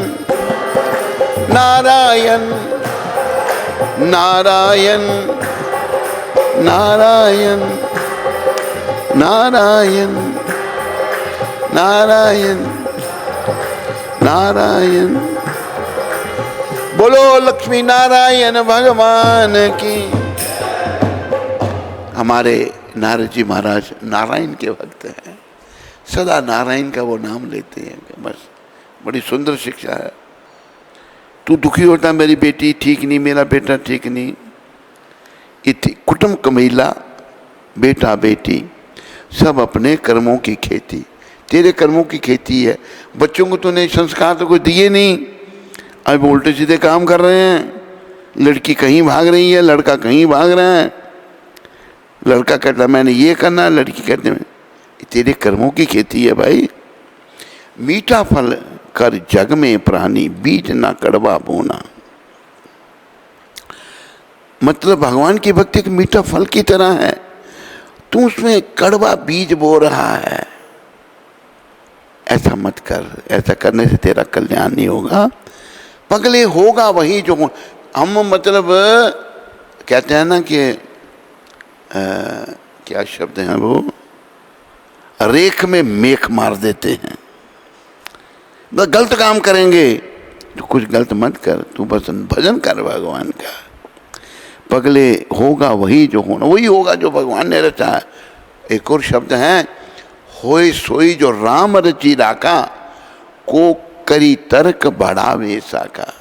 [SPEAKER 1] नारायण नारायण नारायण नारायण नारायण नारायण। बोलो लक्ष्मी नारायण भगवान की। हमारे नारद जी महाराज नारायण के भक्त हैं। सदा नारायण का वो नाम लेते हैं। बस बड़ी सुंदर शिक्षा है। तू दुखी होता मेरी बेटी ठीक नहीं, मेरा बेटा ठीक नहीं। इति कुटुंब कमीला बेटा बेटी सब अपने कर्मों की खेती। तेरे कर्मों की खेती है। बच्चों को तूने संस्कार तो कोई दिए नहीं, अब उल्टे सीधे काम कर रहे हैं। लड़की कहीं भाग रही है, लड़का कहीं भाग रहा है। लड़का कहता मैंने ये करना, लड़की कहते हैं तेरे कर्मों की खेती है भाई। मीठा फल कर जग में प्राणी, बीज ना कड़वा बोना। मतलब भगवान की भक्ति एक मीठा फल की तरह है। तू उसमें कड़वा बीज बो रहा है। ऐसा मत कर। ऐसा करने से तेरा कल्याण नहीं होगा। पगले होगा वही जो हम मतलब कहते हैं ना कि क्या शब्द हैं वो, रेख में मेख मार देते हैं। बस गलत काम करेंगे तो कुछ गलत मत कर, तू बस भजन कर भगवान का। पगले होगा वही जो होना, वही होगा जो भगवान ने रचा है। एक और शब्द है, होय सोई जो राम रची राका, को करी तर्क बढ़ावे साका।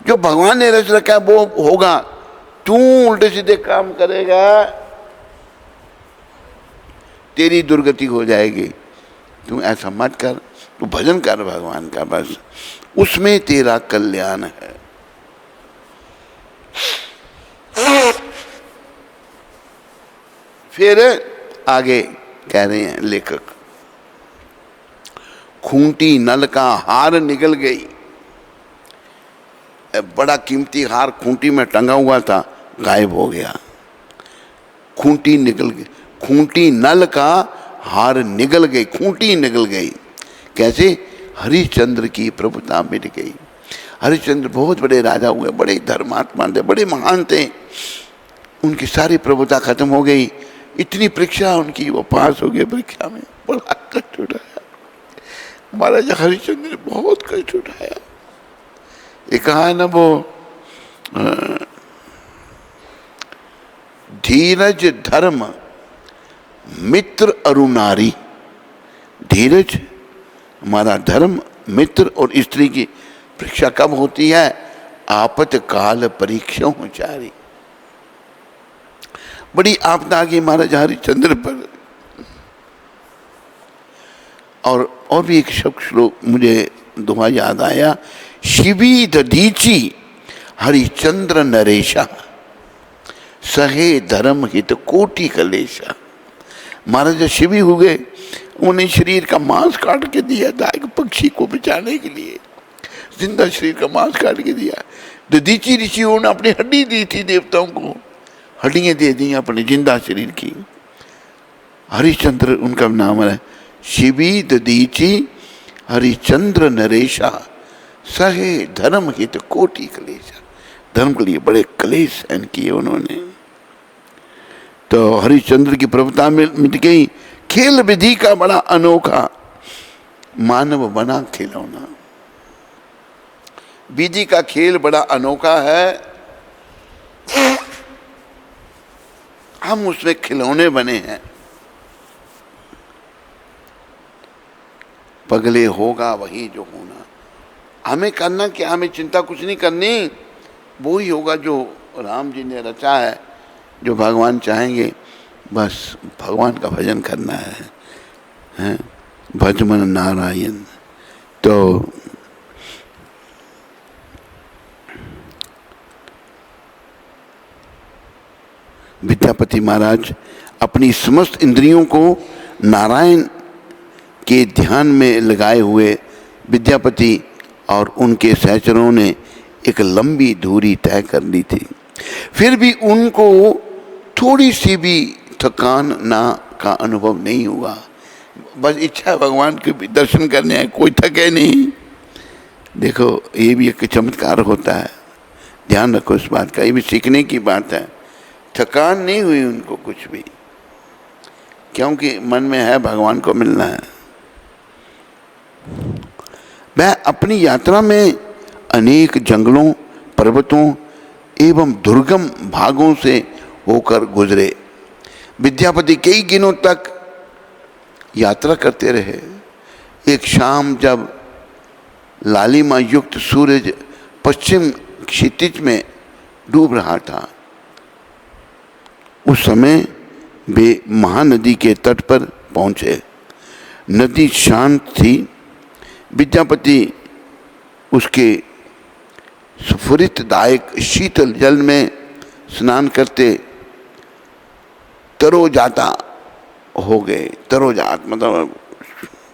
[SPEAKER 1] जो भगवान ने रच रखा है वो होगा। तू उल्टे सीधे काम करेगा तेरी दुर्गति हो जाएगी। तू ऐसा मत कर, तू भजन कर भगवान का, बस उसमें तेरा कल्याण है। फिर आगे कह रहे हैं लेखक, खूंटी नल का हार निकल गई। बड़ा कीमती हार खूंटी में टंगा हुआ था, गायब हो गया। खूंटी निकल गई, खूंटी नल का हार निकल गई, खूंटी निकल गई। कैसे? हरिश्चंद्र की प्रभुता मिट गई। हरिश्चंद्र बहुत बड़े राजा हुए, बड़े धर्मात्मा थे, बड़े महान थे, उनकी सारी प्रभुता खत्म हो गई। इतनी परीक्षा उनकी, वो पास हो गए परीक्षा में। बड़ा कष्ट उठाया महाराजा हरिश्चंद्र ने, बहुत कष्ट उठाया। ये कहा है ना वो, धीरज धर्म मित्र अरुनारी। धीरज हमारा धर्म, मित्र और स्त्री की परीक्षा कब होती है? आपतकाल परीक्षा जारी। बड़ी आपदा आ गई महाराजा हरिश्चंद्र पर। और भी एक शब्द श्लोक मुझे दोहा याद आया, शिवी दधीची हरिश्चंद्र नरेशा, सहे धर्म हित कोटि कलेशा। महाराजा शिवी हो गए, उन्हें शरीर का मांस काट के दिया था एक पक्षी को बचाने के लिए, जिंदा शरीर का मांस काट के दिया। दधीची ऋषि उन्होंने अपनी हड्डी दी थी देवताओं को, हड्डियां दे दी अपने जिंदा शरीर की। हरिश्चंद्र उनका नाम है। शिवी दधीची हरिश्चंद्र नरेशा, सहे धर्म हित कोटि कलेशा। धर्म के लिए बड़े क्लेश सहन किए उन्होंने। तो हरिश्चंद्र की प्रभुता में मिट गई। खेल विधि का बड़ा अनोखा, मानव बना खिलौना। विधि का खेल बड़ा अनोखा है, हम उसमें खिलौने बने हैं। पगले होगा वही जो होना। हमें करना क्या? हमें चिंता कुछ नहीं करनी, वो ही होगा जो राम जी ने रचा है, जो भगवान चाहेंगे। बस भगवान का भजन करना है, भज मन नारायण। तो विद्यापति महाराज अपनी समस्त इंद्रियों को नारायण के ध्यान में लगाए हुए विद्यापति और उनके सहचरों ने एक लंबी दूरी तय कर ली थी। फिर भी उनको थोड़ी सी भी थकान ना का अनुभव नहीं हुआ। बस इच्छा भगवान के भी दर्शन करने हैं, कोई थके नहीं। देखो ये भी एक चमत्कार होता है, ध्यान रखो इस बात का, ये भी सीखने की बात है। थकान नहीं हुई उनको कुछ भी, क्योंकि मन में है भगवान को मिलना है। वह अपनी यात्रा में अनेक जंगलों, पर्वतों एवं दुर्गम भागों से होकर गुजरे। विद्यापति कई दिनों तक यात्रा करते रहे। एक शाम जब लालिमा युक्त सूरज पश्चिम क्षितिज में डूब रहा था, उस समय वे महानदी के तट पर पहुंचे। नदी शांत थी। विद्यापति उसके स्फुरितदायक शीतल जल में स्नान करते तरोजाता हो गए। तरोजात मतलब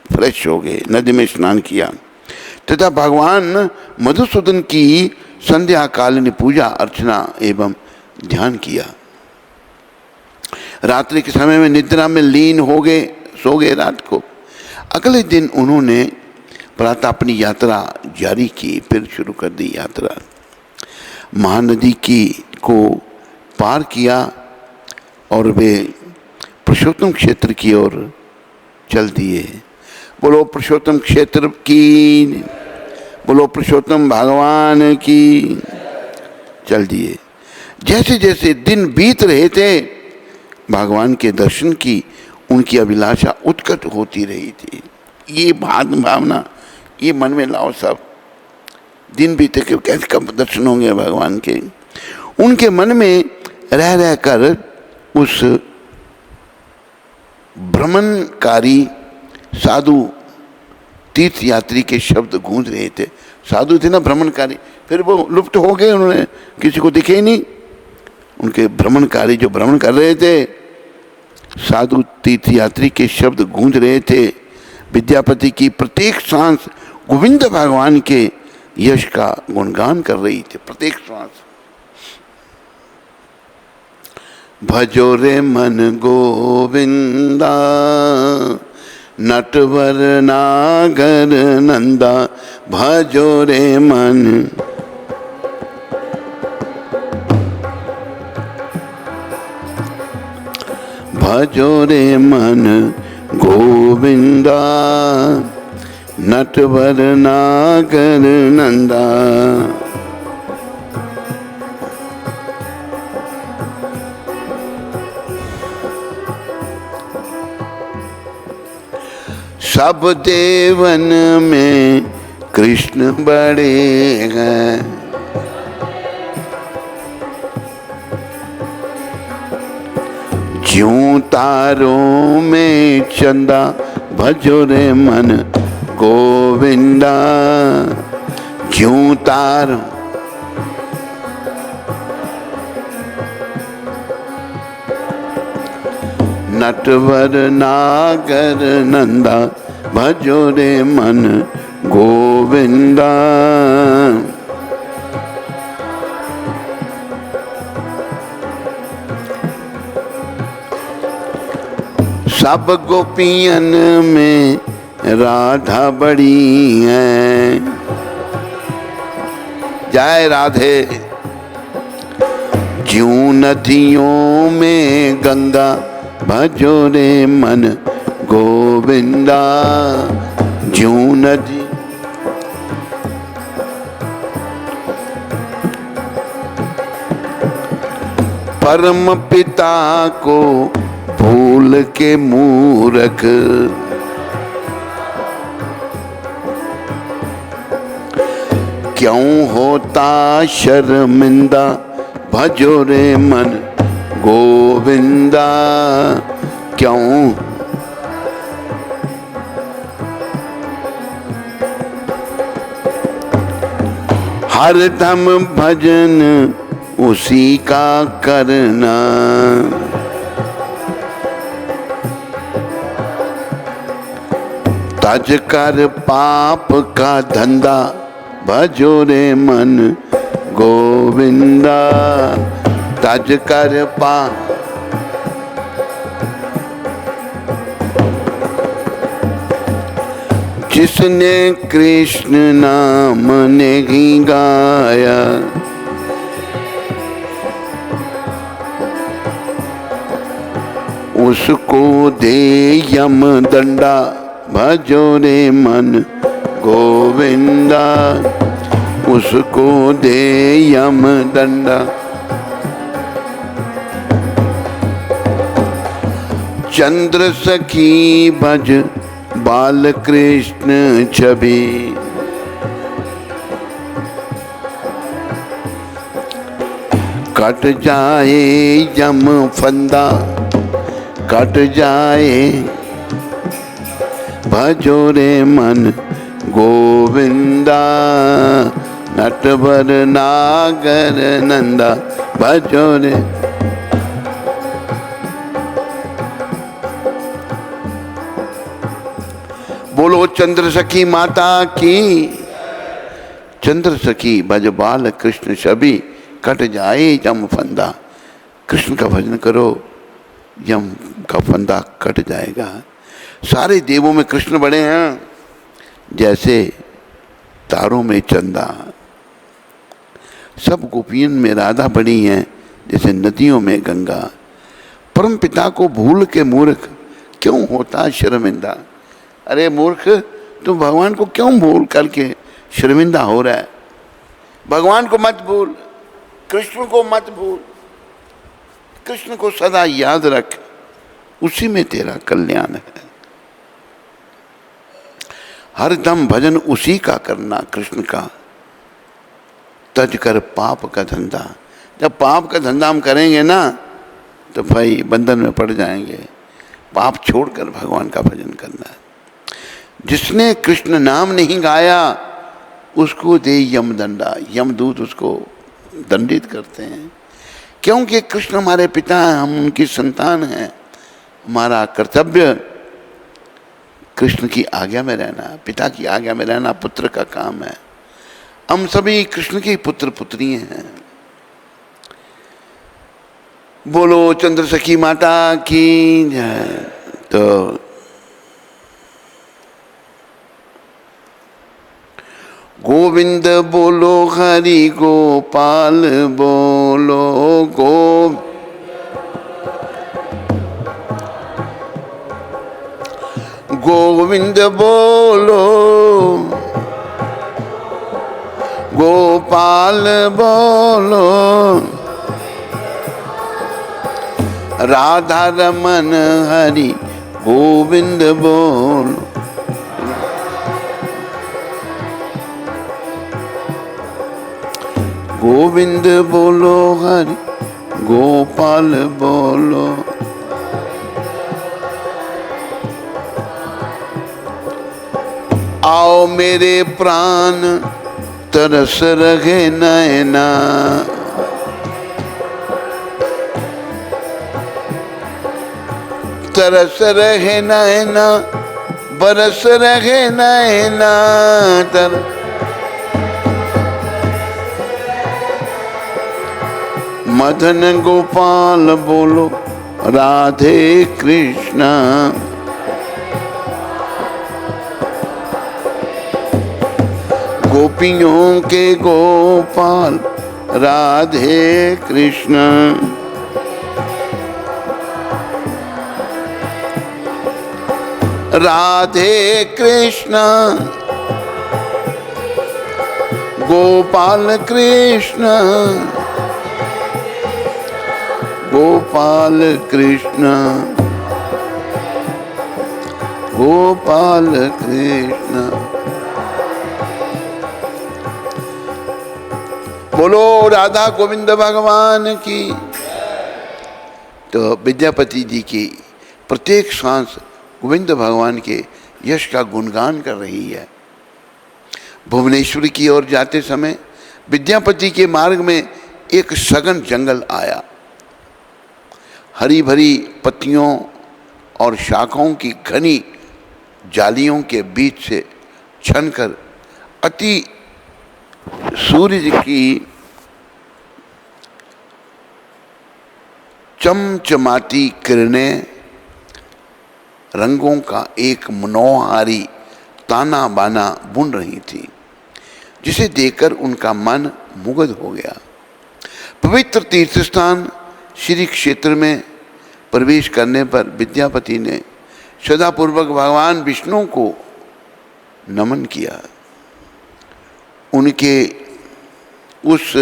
[SPEAKER 1] फ्रेश हो गए, नदी में स्नान किया तथा भगवान मधुसूदन की संध्या कालीन पूजा अर्चना एवं ध्यान किया। रात्रि के समय में निद्रा में लीन हो गए, सो गए रात को। अगले दिन उन्होंने प्रातः अपनी यात्रा जारी की, फिर शुरू कर दी यात्रा। महानदी को पार किया और वे पुरुषोत्तम क्षेत्र की ओर चल दिए। बोलो पुरुषोत्तम क्षेत्र की, बोलो पुरुषोत्तम भगवान की। चल दिए। जैसे जैसे दिन बीत रहे थे, भगवान के दर्शन की उनकी अभिलाषा उत्कट होती रही थी। ये भावना ये मन में लाओ सब। दिन बीते के कैसे कब दर्शन होंगे भगवान के। उनके मन में रह रह कर उस भ्रमणकारी साधु तीर्थ यात्री के शब्द गूंज रहे थे। साधु थे ना भ्रमणकारी, फिर वो लुप्त हो गए, उन्होंने किसी को दिखे ही नहीं। उनके भ्रमणकारी जो भ्रमण कर रहे थे, साधु तीर्थ यात्री के शब्द गूंज रहे थे। विद्यापति की प्रत्येक सांस गोविंद भगवान के यश का गुणगान कर रही थी, प्रत्येक सांस। भजो रे मन गोविंदा नटवर नागर नंदा, भजो रे मन। भजो रे मन गोविंदा नटवर नागर नंदा। सब देवन में कृष्ण बड़े हैं, ज्यों तारों में चंदा, भजो रे मन गोविंदा। ज्यों तारों नटवर नागर नंदा, भजो रे मन गोविंदा। सब गोपियन में राधा बड़ी है, जय राधे। ज्यों नदियों में गंगा, भजो रे मन गोविंदा। ज्यों नदी परम पिता को भूल के मूर्ख, क्यों होता शर्मिंदा, भजो रे मन गोविंदा। क्यों हरदम भजन उसी का करना, तज कर पाप का धंधा, भजो रे मन गोविंदा। तज कर पाप जिसने कृष्ण नाम नहीं गाया, उसको दे यम दंडा, भजो रे मन गोविंदा। उसको दे यम दंडा। चंद्र सखी भज बाल कृष्ण छवि, कट जाए यम फंदा, कट जाए भजो रे मन गोविंदा। नटवर नागर नंदा, भजो रे। बोलो चंद्र सखी माता की। चंद्र सखी भज बाल कृष्ण छवि, कट जाए यम फंदा। कृष्ण का भजन करो, यम का फंदा कट जाएगा। सारे देवों में कृष्ण बड़े हैं, जैसे तारों में चंदा। सब गोपियन में राधा बड़ी हैं, जैसे नदियों में गंगा। परम पिता को भूल के मूर्ख, क्यों होता शर्मिंदा। अरे मूर्ख, तुम भगवान को क्यों भूल करके शर्मिंदा हो रहा है। भगवान को मत भूल, कृष्ण को मत भूल, कृष्ण को सदा याद रख, उसी में तेरा कल्याण है। हर दम भजन उसी का करना, कृष्ण का। तज कर पाप का धंधा। जब पाप का धंधा हम करेंगे ना, तो भाई बंधन में पड़ जाएंगे। पाप छोड़कर भगवान का भजन करना है। जिसने कृष्ण नाम नहीं गाया, उसको दे यम दंडा। यमदूत उसको दंडित करते हैं, क्योंकि कृष्ण हमारे पिता हैं, हम उनकी संतान हैं। हमारा कर्तव्य कृष्ण की आज्ञा में रहना, पिता की आज्ञा में रहना पुत्र का काम है। हम सभी कृष्ण के पुत्र पुत्री हैं। बोलो चंद्र सखी माता की जय। तो गोविंद बोलो, हरि गोपाल बोलो, गोविंद बोलो, गोपाल बोलो, राधा रमन हरि गोविंद बोलो। गोविंद बोलो, हरि गोपाल बोलो। आओ मेरे प्राण तरस रहे नैना, तरस रहे नैना, बरस रहे नैना, मदन गोपाल बोलो, राधे कृष्ण। गोपियों के गोपाल राधे कृष्ण। राधे कृष्ण गोपाल कृष्ण, गोपाल कृष्ण, गोपाल कृष्ण। बोलो राधा गोविंद भगवान की। तो विद्यापति जी की प्रत्येक सांस गोविंद भगवान के यश का गुणगान कर रही है। भुवनेश्वर की ओर जाते समय विद्यापति के मार्ग में एक सघन जंगल आया। हरी भरी पत्तियों और शाखाओं की घनी जालियों के बीच से छनकर अति सूर्य की चमचमाती किरणें रंगों का एक मनोहारी ताना बाना बुन रही थी, जिसे देखकर उनका मन मुग्ध हो गया। पवित्र तीर्थस्थान श्री क्षेत्र में प्रवेश करने पर विद्यापति ने श्रद्धापूर्वक भगवान विष्णु को नमन किया। उनके उस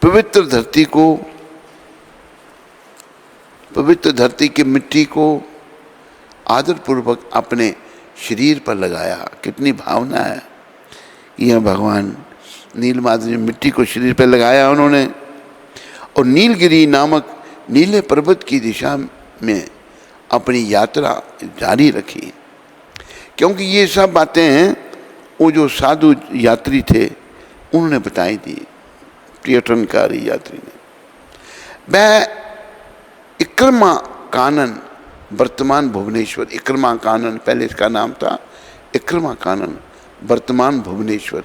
[SPEAKER 1] पवित्र धरती की मिट्टी को आदरपूर्वक अपने शरीर पर लगाया। कितनी भावना है। यह भगवान नीलमाधव मिट्टी को शरीर पर लगाया उन्होंने, और नीलगिरी नामक नीले पर्वत की दिशा में अपनी यात्रा जारी रखी। क्योंकि ये सब बातें हैं वो जो साधु यात्री थे उन्होंने बताई थी, पर्यटनकारी यात्री ने। वह इक्रमा कानन, वर्तमान भुवनेश्वर, इक्रमा कानन पहले इसका नाम था, इक्रमा कानन वर्तमान भुवनेश्वर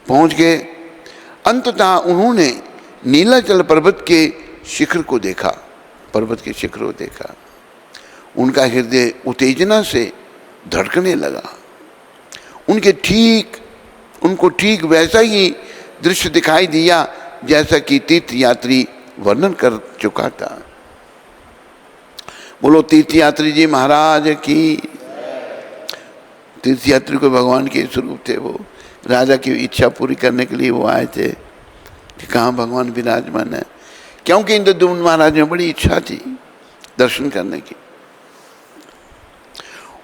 [SPEAKER 1] पहुंच गए। अंततः उन्होंने नीलाचल पर्वत के शिखर को देखा, पर्वत के शिखर को देखा। उनका हृदय उत्तेजना से धड़कने लगा। उनको ठीक वैसा ही दृश्य दिखाई दिया जैसा कि तीर्थ यात्री वर्णन कर चुका था। बोलो तीर्थ यात्री जी महाराज की। तीर्थ यात्री को भगवान के स्वरूप थे। वो राजा की इच्छा पूरी करने के लिए वो आए थे कि कहाँ भगवान विराजमान है, क्योंकि इंद्रद्युम्न महाराज में बड़ी इच्छा थी दर्शन करने की।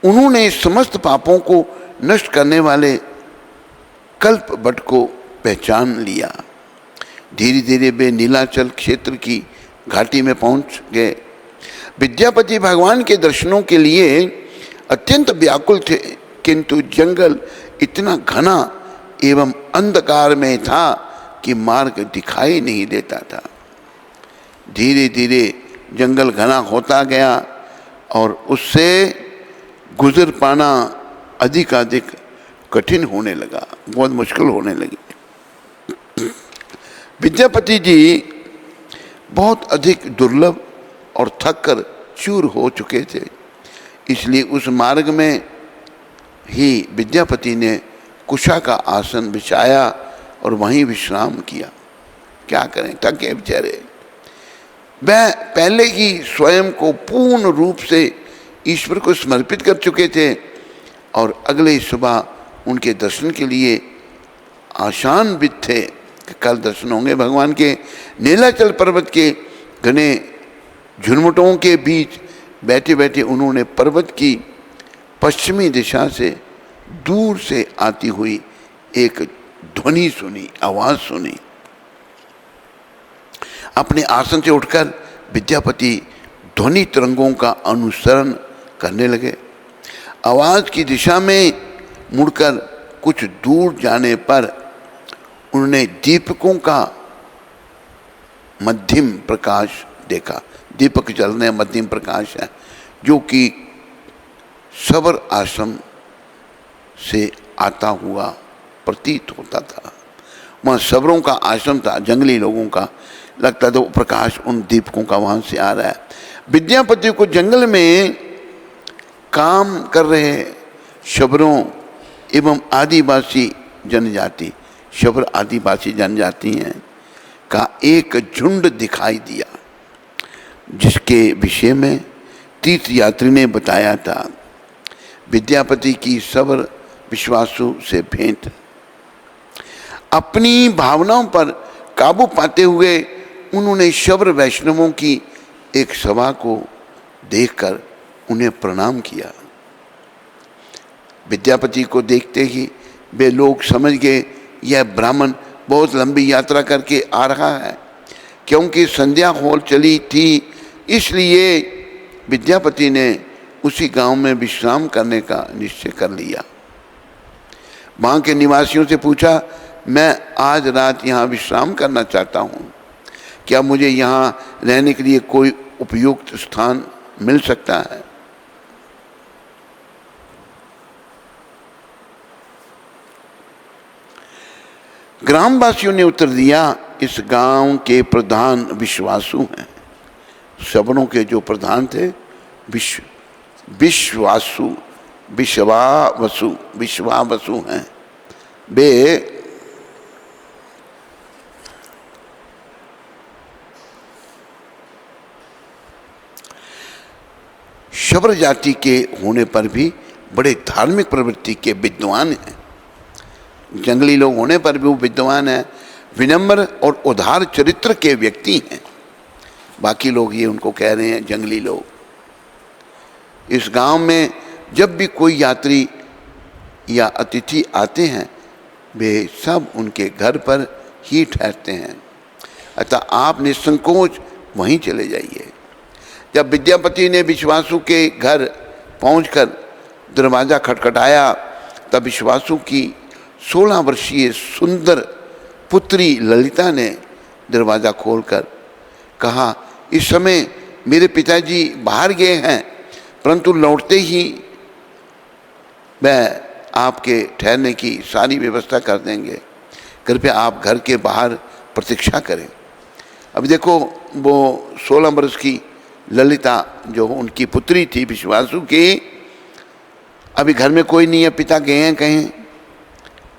[SPEAKER 1] उन्होंने समस्त पापों को नष्ट करने वाले कल्प वट को पहचान लिया। धीरे धीरे वे नीलाचल क्षेत्र की घाटी में पहुंच गए। विद्यापति भगवान के दर्शनों के लिए अत्यंत व्याकुल थे, किंतु जंगल इतना घना एवं अंधकार में था कि मार्ग दिखाई नहीं देता था। धीरे धीरे जंगल घना होता गया और उससे गुजर पाना अधिक कठिन होने लगा, बहुत मुश्किल होने लगी। विद्यापति जी बहुत अधिक दुर्लभ और थक कर चूर हो चुके थे, इसलिए उस मार्ग में ही विद्यापति ने कुशा का आसन बिछाया और वहीं विश्राम किया। क्या करें, थके बेचारे। वह पहले ही स्वयं को पूर्ण रूप से ईश्वर को समर्पित कर चुके थे और अगले सुबह उनके दर्शन के लिए आशान्वित थे कि कल दर्शन होंगे भगवान के। नीलाचल पर्वत के घने झुरमुटों के बीच बैठे बैठे उन्होंने पर्वत की पश्चिमी दिशा से दूर से आती हुई एक ध्वनि सुनी, आवाज सुनी। अपने आसन से उठकर विद्यापति ध्वनि तरंगों का अनुसरण करने लगे। आवाज की दिशा में मुड़कर कुछ दूर जाने पर उन्होंने दीपकों का मध्यम प्रकाश देखा। दीपक जल रहे मध्यम प्रकाश है, जो कि सबर आश्रम से आता हुआ प्रतीत होता था। वहाँ सबरों का आश्रम था, जंगली लोगों का। लगता था वो प्रकाश उन दीपकों का वहाँ से आ रहा है। विद्यापति को जंगल में काम कर रहे शबरों एवं आदिवासी जनजाति, शबर आदिवासी जनजाति हैं, का एक झुंड दिखाई दिया, जिसके विषय में तीर्थ यात्री ने बताया था। विद्यापति की सबर विश्वासु से भेंट। अपनी भावनाओं पर काबू पाते हुए उन्होंने शबर वैष्णवों की एक सभा को देखकर उन्हें प्रणाम किया। विद्यापति को देखते ही वे लोग समझ गए यह ब्राह्मण बहुत लंबी यात्रा करके आ रहा है। क्योंकि संध्या होल चली थी, इसलिए विद्यापति ने उसी गांव में विश्राम करने का निश्चय कर लिया। वहाँ के निवासियों से पूछा, मैं आज रात यहाँ विश्राम करना चाहता हूँ, क्या मुझे यहाँ रहने के लिए कोई उपयुक्त स्थान मिल सकता है? ग्रामवासियों ने उत्तर दिया, इस गांव के प्रधान विश्वासु हैं। सबरों के जो प्रधान थे विश्वावसु हैं। वे शबर जाति के होने पर भी बड़े धार्मिक प्रवृत्ति के विद्वान हैं। जंगली लोग होने पर भी वो विद्वान हैं, विनम्र और उदार चरित्र के व्यक्ति हैं। बाकी लोग ये उनको कह रहे हैं जंगली लोग। इस गांव में जब भी कोई यात्री या अतिथि आते हैं, वे सब उनके घर पर ही ठहरते हैं, अतः आप निसंकोच वहीं चले जाइए। जब विद्यापति ने विश्वासु के घर पहुंचकर दरवाज़ा खटखटाया, तब विश्वासु की 16 वर्षीय सुंदर पुत्री ललिता ने दरवाज़ा खोलकर कहा, इस समय मेरे पिताजी बाहर गए हैं, परंतु लौटते ही वह आपके ठहरने की सारी व्यवस्था कर देंगे। कृपया आप घर के बाहर प्रतीक्षा करें। अब देखो, वो 16 वर्ष की ललिता जो उनकी पुत्री थी विश्वासु की, अभी घर में कोई नहीं है, पिता गए हैं कहीं,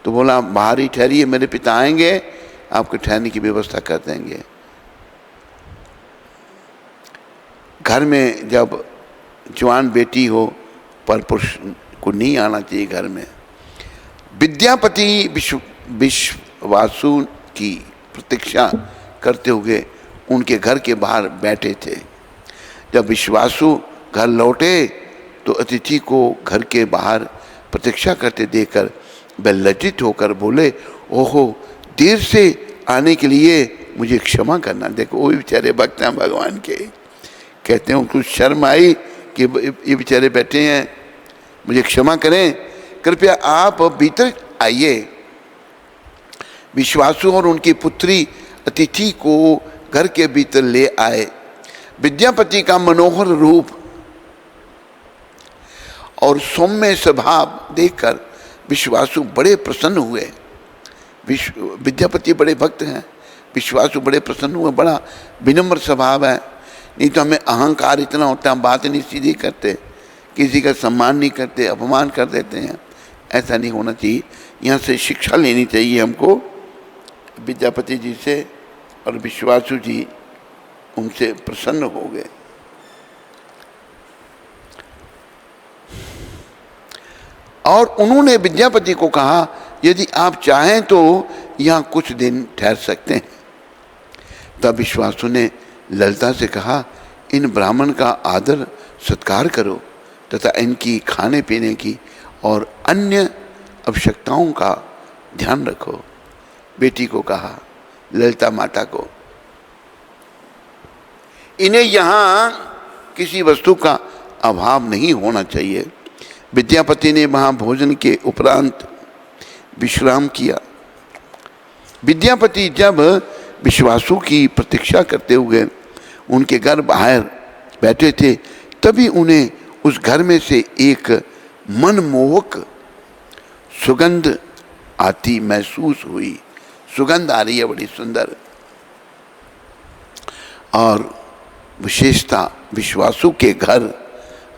[SPEAKER 1] तो बोला बाहर ही ठहरिए, मेरे पिता आएंगे, आपके ठहरने की व्यवस्था कर देंगे। घर में जब जवान बेटी हो, पर पुरुष को नहीं आना चाहिए घर में। विद्यापति विश्वासु की प्रतीक्षा करते हुए उनके घर के बाहर बैठे थे। जब विश्वासु घर लौटे तो अतिथि को घर के बाहर प्रतीक्षा करते देखकर वह लज्जित होकर बोले, ओहो, देर से आने के लिए मुझे क्षमा करना। देखो, वो बेचारे भक्त हैं भगवान के, कहते हैं उनको शर्म आई कि ये बेचारे बैठे हैं, मुझे क्षमा करें, कृपया आप भीतर आइए। विश्वासु और उनकी पुत्री अतिथि को घर के भीतर ले आए। विद्यापति का मनोहर रूप और सौम्य स्वभाव देखकर विश्वासु बड़े प्रसन्न हुए। विद्यापति बड़े भक्त हैं, विश्वासु बड़े प्रसन्न हुए। बड़ा विनम्र स्वभाव है, नहीं तो हमें अहंकार इतना होता है, हम बात नहीं सीधी करते, किसी का सम्मान नहीं करते, अपमान कर देते हैं। ऐसा नहीं होना चाहिए। यहाँ से शिक्षा लेनी चाहिए हमको विद्यापति जी से, और विश्वासु जी उनसे प्रसन्न हो गए। और उन्होंने विद्यापति को कहा, यदि आप चाहें तो यहाँ कुछ दिन ठहर सकते हैं। तब विश्वासु ने ललिता से कहा, इन ब्राह्मण का आदर सत्कार करो तथा इनकी खाने पीने की और अन्य आवश्यकताओं का ध्यान रखो। बेटी को कहा, ललिता माता को, इन्हें यहाँ किसी वस्तु का अभाव नहीं होना चाहिए। विद्यापति ने वहाँ भोजन के उपरांत विश्राम किया। विद्यापति जब विश्वासु की प्रतीक्षा करते हुए उनके घर बाहर बैठे थे, तभी उन्हें उस घर में से एक मनमोहक सुगंध आती महसूस हुई। सुगंध आ रही है बड़ी सुंदर, और विशेषता विश्वासु के घर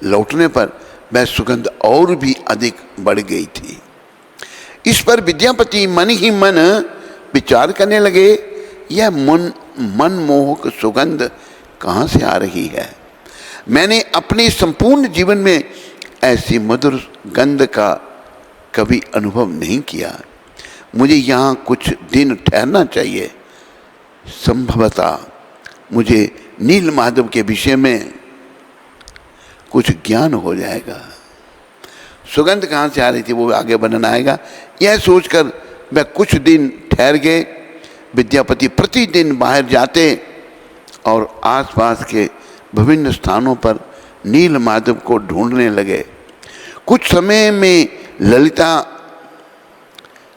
[SPEAKER 1] लौटने पर वह सुगंध और भी अधिक बढ़ गई थी। इस पर विद्यापति मन ही मन विचार करने लगे, यह मनमोहक सुगंध कहाँ से आ रही है? मैंने अपने संपूर्ण जीवन में ऐसी मधुर गंध का कभी अनुभव नहीं किया। मुझे यहाँ कुछ दिन ठहरना चाहिए। संभवतः मुझे नील माधव के विषय में कुछ ज्ञान हो जाएगा। सुगंध कहाँ से आ रही थी वो आगे वर्णन आएगा। यह सोचकर वह कुछ दिन ठहर गए। विद्यापति प्रतिदिन बाहर जाते और आसपास के विभिन्न स्थानों पर नील माधव को ढूंढने लगे। कुछ समय में ललिता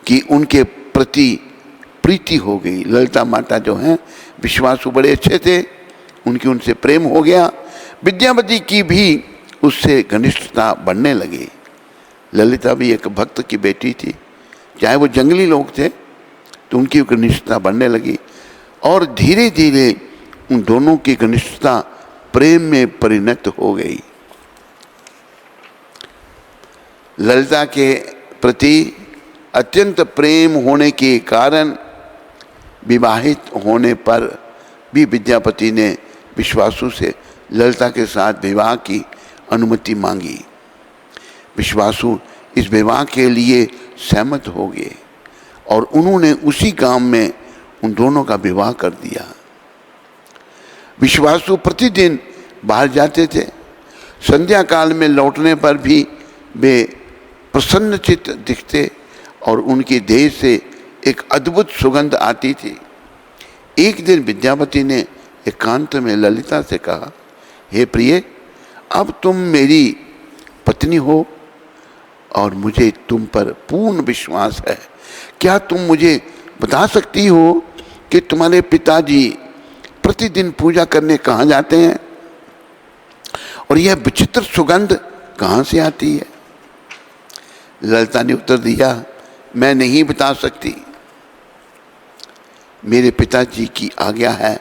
[SPEAKER 1] की उनके प्रति प्रीति हो गई। ललिता माता जो हैं विश्वासु बड़े अच्छे थे, उनकी उनसे प्रेम हो गया। विद्यापति की भी उससे घनिष्ठता बढ़ने लगी। ललिता भी एक भक्त की बेटी थी, चाहे वो जंगली लोग थे तो उनकी घनिष्ठता बढ़ने लगी, और धीरे धीरे उन दोनों की घनिष्ठता प्रेम में परिणत हो गई। ललिता के प्रति अत्यंत प्रेम होने के कारण विवाहित होने पर भी विद्यापति ने विश्वासु से ललिता के साथ विवाह की अनुमति मांगी। विश्वासु इस विवाह के लिए सहमत हो गए और उन्होंने उसी गांव में उन दोनों का विवाह कर दिया। विश्वासु प्रतिदिन बाहर जाते थे। संध्या काल में लौटने पर भी वे प्रसन्नचित्त दिखते और उनके देह से एक अद्भुत सुगंध आती थी। एक दिन विद्यापति ने एकांत में ललिता से कहा, हे प्रिय, अब तुम मेरी पत्नी हो और मुझे तुम पर पूर्ण विश्वास है। क्या तुम मुझे बता सकती हो कि तुम्हारे पिताजी प्रतिदिन पूजा करने कहाँ जाते हैं और यह विचित्र सुगंध कहाँ से आती है? ललिता ने उत्तर दिया, मैं नहीं बता सकती। मेरे पिताजी की आज्ञा है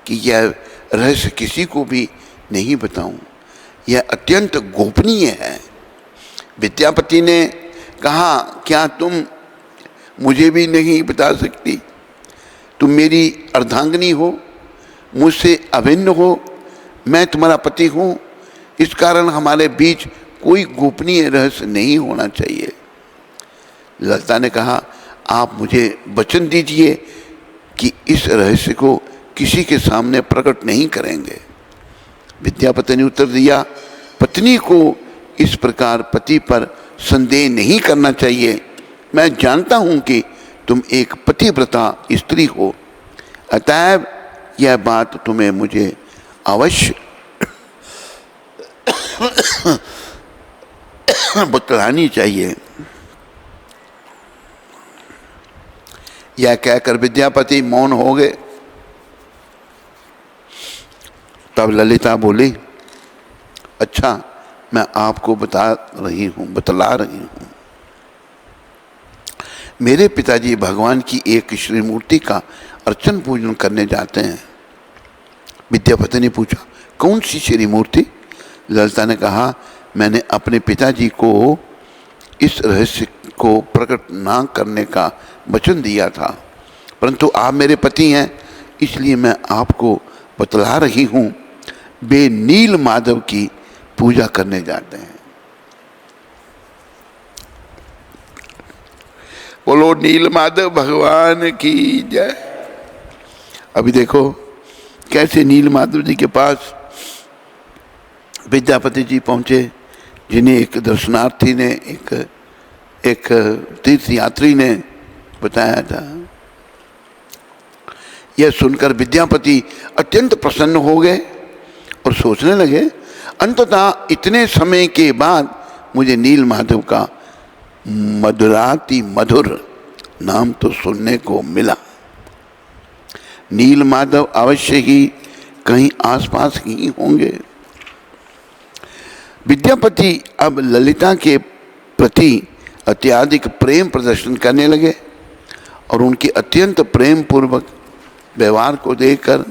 [SPEAKER 1] कि यह रहस्य किसी को भी नहीं बताऊं। यह अत्यंत गोपनीय है। विद्यापति ने कहा, क्या तुम मुझे भी नहीं बता सकती? तुम मेरी अर्धांगिनी हो, मुझसे अभिन्न हो, मैं तुम्हारा पति हूँ, इस कारण हमारे बीच कोई गोपनीय रहस्य नहीं होना चाहिए। ललिता ने कहा, आप मुझे वचन दीजिए कि इस रहस्य को किसी के सामने प्रकट नहीं करेंगे। विद्यापति ने उत्तर दिया, पत्नी को इस प्रकार पति पर संदेह नहीं करना चाहिए। मैं जानता हूँ कि तुम एक पतिव्रता स्त्री हो, अतएव यह बात तुम्हें मुझे अवश्य बतलानी चाहिए। यह कहकर विद्यापति मौन हो गए। तब ललिता बोली, अच्छा मैं आपको बतला रही हूँ। मेरे पिताजी भगवान की एक श्री मूर्ति का अर्चन पूजन करने जाते हैं। विद्यापति ने पूछा, कौन सी श्री मूर्ति? ललिता ने कहा, मैंने अपने पिताजी को इस रहस्य को प्रकट ना करने का वचन दिया था, परंतु आप मेरे पति हैं, इसलिए मैं आपको बतला रही हूँ। वे नील माधव की पूजा करने जाते हैं। बोलो नील माधव भगवान की जय। अभी देखो कैसे नील माधव जी के पास विद्यापति जी पहुंचे, जिन्हें एक दर्शनार्थी ने, एक तीर्थ यात्री ने बताया था। यह सुनकर विद्यापति अत्यंत प्रसन्न हो गए और सोचने लगे, अंततः इतने समय के बाद मुझे नील माधव का मधुराति मधुर नाम तो सुनने को मिला। नील माधव अवश्य ही कहीं आसपास ही होंगे। विद्यापति अब ललिता के प्रति अत्यधिक प्रेम प्रदर्शन करने लगे और उनके अत्यंत प्रेम पूर्वक व्यवहार को देखकर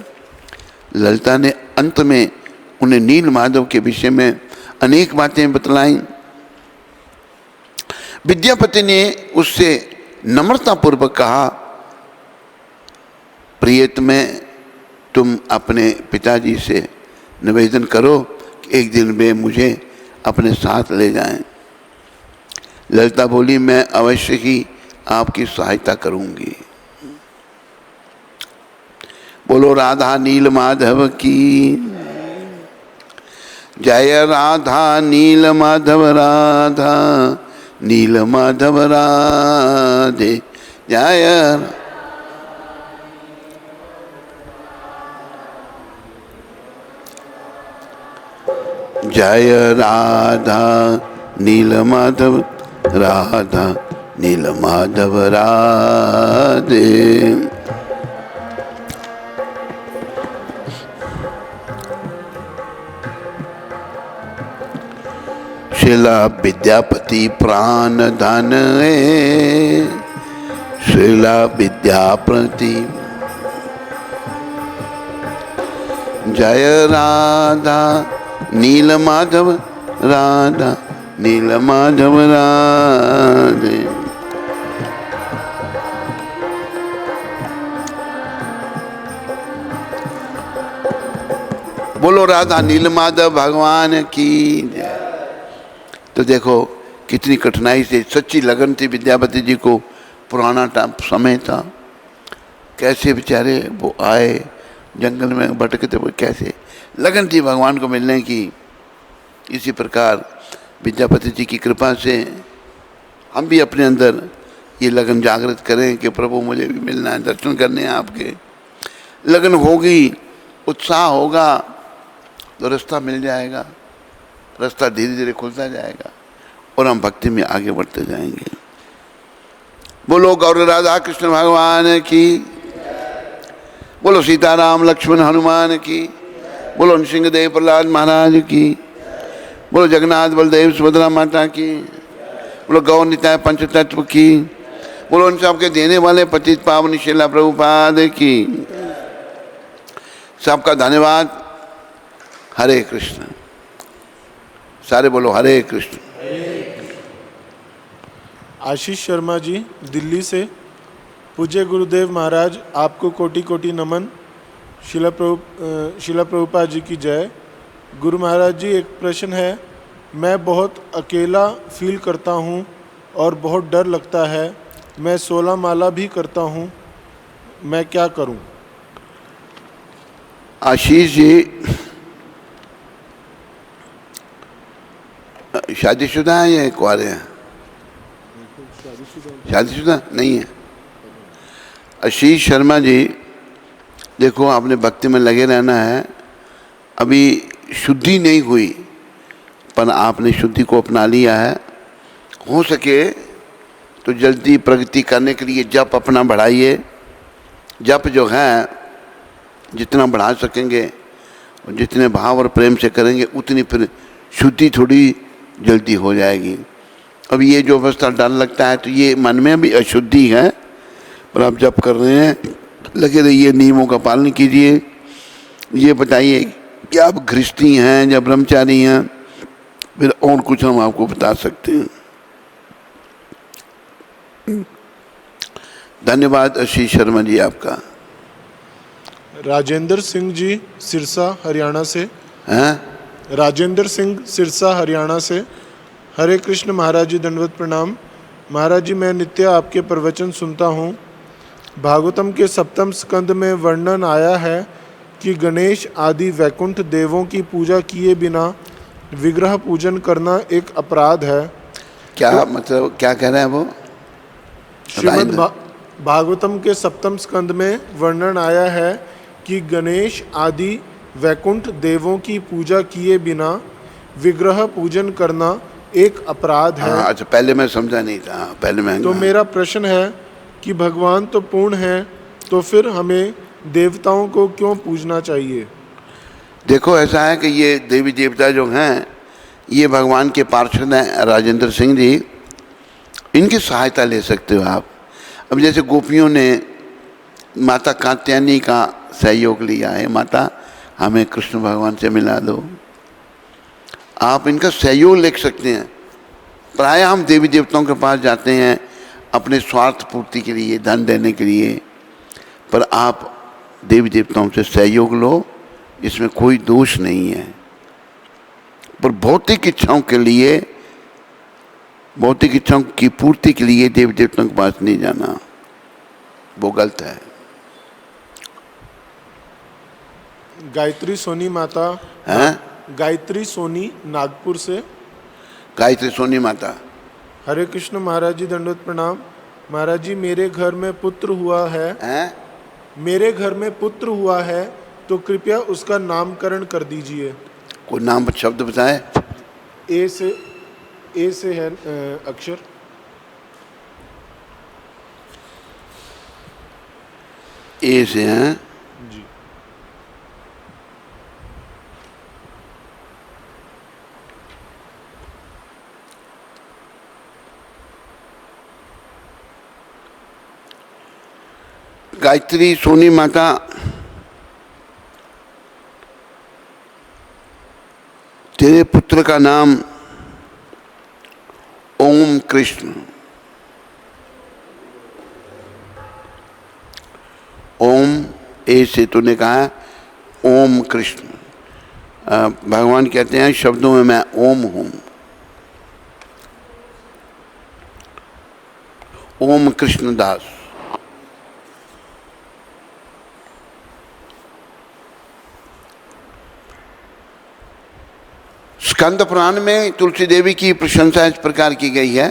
[SPEAKER 1] ललिता ने अंत में उन्हें नील माधव के विषय में अनेक बातें बतलाई। विद्यापति ने उससे नम्रतापूर्वक कहा, प्रियतमे तुम अपने पिताजी से निवेदन करो कि एक दिन वे मुझे अपने साथ ले जाएं। ललिता बोली, मैं अवश्य ही आपकी सहायता करूंगी। बोलो राधा नील माधव की जय। राधा नील माधव राधा नील माधव राधे जय। जय राधा नील माधव राधा नील माधव राधे। शिला विद्यापति प्राण धन है, शिला विद्यापति जय। राधा नील माधव राधा नील माधव राधे। बोलो राधा नील माधव भगवान की जय। तो देखो कितनी कठिनाई से, सच्ची लगन थी विद्यापति जी को, पुराना समय था, कैसे बेचारे वो आए जंगल में भटकते हुए, कैसे लगन थी भगवान को मिलने की। इसी प्रकार विद्यापति जी की कृपा से हम भी अपने अंदर ये लगन जागृत करें कि प्रभु मुझे भी मिलना है, दर्शन करने हैं आपके। लगन होगी, उत्साह होगा तो रास्ता मिल जाएगा, रास्ता धीरे धीरे खुलता जाएगा और हम भक्ति में आगे बढ़ते जाएंगे। बोलो गौर राधा कृष्ण भगवान की, बोलो सीताराम लक्ष्मण हनुमान की, बोलो नृसिंहदेव प्रहलाद महाराज की, बोलो जगन्नाथ बलदेव सुभद्रा माता की, बोलो गौर निताय पंचतत्व की, बोलो उन सबके देने वाले पतित पावन शिला प्रभुपाद की। सबका धन्यवाद। हरे कृष्ण। सारे बोलो हरे कृष्ण।
[SPEAKER 2] आशीष शर्मा जी दिल्ली से, पूज्य गुरुदेव महाराज आपको कोटि कोटि नमन। शिला प्रभुपाद जी की जय। गुरु महाराज जी एक प्रश्न है, मैं बहुत अकेला फील करता हूँ और बहुत डर लगता है। मैं 16 माला भी करता हूँ, मैं क्या करूँ?
[SPEAKER 1] आशीष जी शादीशुदा है या कुंवारे हैं? शादीशुदा नहीं है। आशीष शर्मा जी देखो, आपने भक्ति में लगे रहना है। अभी शुद्धि नहीं हुई पर आपने शुद्धि को अपना लिया है। हो सके तो जल्दी प्रगति करने के लिए जप अपना बढ़ाइए। जप जो है जितना बढ़ा सकेंगे और जितने भाव और प्रेम से करेंगे उतनी फिर शुद्धि थोड़ी जल्दी हो जाएगी। अब ये जो अवस्था डर लगता है तो ये मन में भी अशुद्धि है, पर आप जब कर रहे हैं लगे रहिए, नियमों का पालन कीजिए। ये बताइए कि आप गृहस्थी हैं या ब्रह्मचारी हैं, फिर और कुछ हम आपको बता सकते हैं। धन्यवाद आशीष शर्मा जी आपका।
[SPEAKER 2] राजेंद्र सिंह जी सिरसा हरियाणा से।
[SPEAKER 1] हैं?
[SPEAKER 2] राजेंद्र सिंह सिरसा हरियाणा से। हरे कृष्ण महाराज जी, दंडवत प्रणाम। महाराज जी, मैं नित्य आपके प्रवचन सुनता हूँ। भागवतम के सप्तम स्कंद में वर्णन आया है कि गणेश आदि वैकुंठ देवों की पूजा किए बिना विग्रह पूजन करना एक अपराध है।
[SPEAKER 1] क्या मतलब क्या कह रहे हैं वो?
[SPEAKER 2] श्रीमद् भागवतम के सप्तम स्कंद में वर्णन आया है कि गणेश आदि वैकुंठ देवों की पूजा किए बिना विग्रह पूजन करना एक अपराध है।
[SPEAKER 1] अच्छा, पहले मैं समझा नहीं था। पहले मैं
[SPEAKER 2] तो मेरा प्रश्न है कि भगवान तो पूर्ण है, तो फिर हमें देवताओं को क्यों पूजना चाहिए?
[SPEAKER 1] देखो, ऐसा है कि ये देवी देवता जो हैं ये भगवान के पार्षद हैं। राजेंद्र सिंह जी, इनकी सहायता ले सकते हो आप। अब जैसे गोपियों ने माता कात्यायनी का सहयोग लिया है, माता हमें कृष्ण भगवान से मिला दो, आप इनका सहयोग ले सकते हैं। प्रायः हम देवी देवताओं के पास जाते हैं अपने स्वार्थ पूर्ति के लिए, धन देने के लिए, पर आप देवी देवताओं से सहयोग लो, इसमें कोई दोष नहीं है। पर भौतिक इच्छाओं के लिए, भौतिक इच्छाओं की पूर्ति के लिए देवी देवताओं के पास नहीं जाना, वो गलत है।
[SPEAKER 2] गायत्री सोनी माता
[SPEAKER 1] हैं?
[SPEAKER 2] गायत्री सोनी नागपुर से।
[SPEAKER 1] गायत्री सोनी माता।
[SPEAKER 2] हरे कृष्ण महाराज जी, दंडवत प्रणाम। महाराज जी, मेरे घर में पुत्र हुआ है।
[SPEAKER 1] हैं?
[SPEAKER 2] मेरे घर में पुत्र हुआ है, तो कृपया उसका नामकरण कर दीजिए।
[SPEAKER 1] कोई नाम शब्द बताए?
[SPEAKER 2] ए से है अक्षर।
[SPEAKER 1] ए से हैं?
[SPEAKER 2] जी।
[SPEAKER 1] गायत्री सोनी माता, तेरे पुत्र का नाम ओम कृष्ण, ओम ए से तूने कहा ओम कृष्ण। भगवान कहते हैं शब्दों में मैं ओम हूं। ओम कृष्णदास। स्कंद पुराण में तुलसी देवी की प्रशंसा इस प्रकार की गई है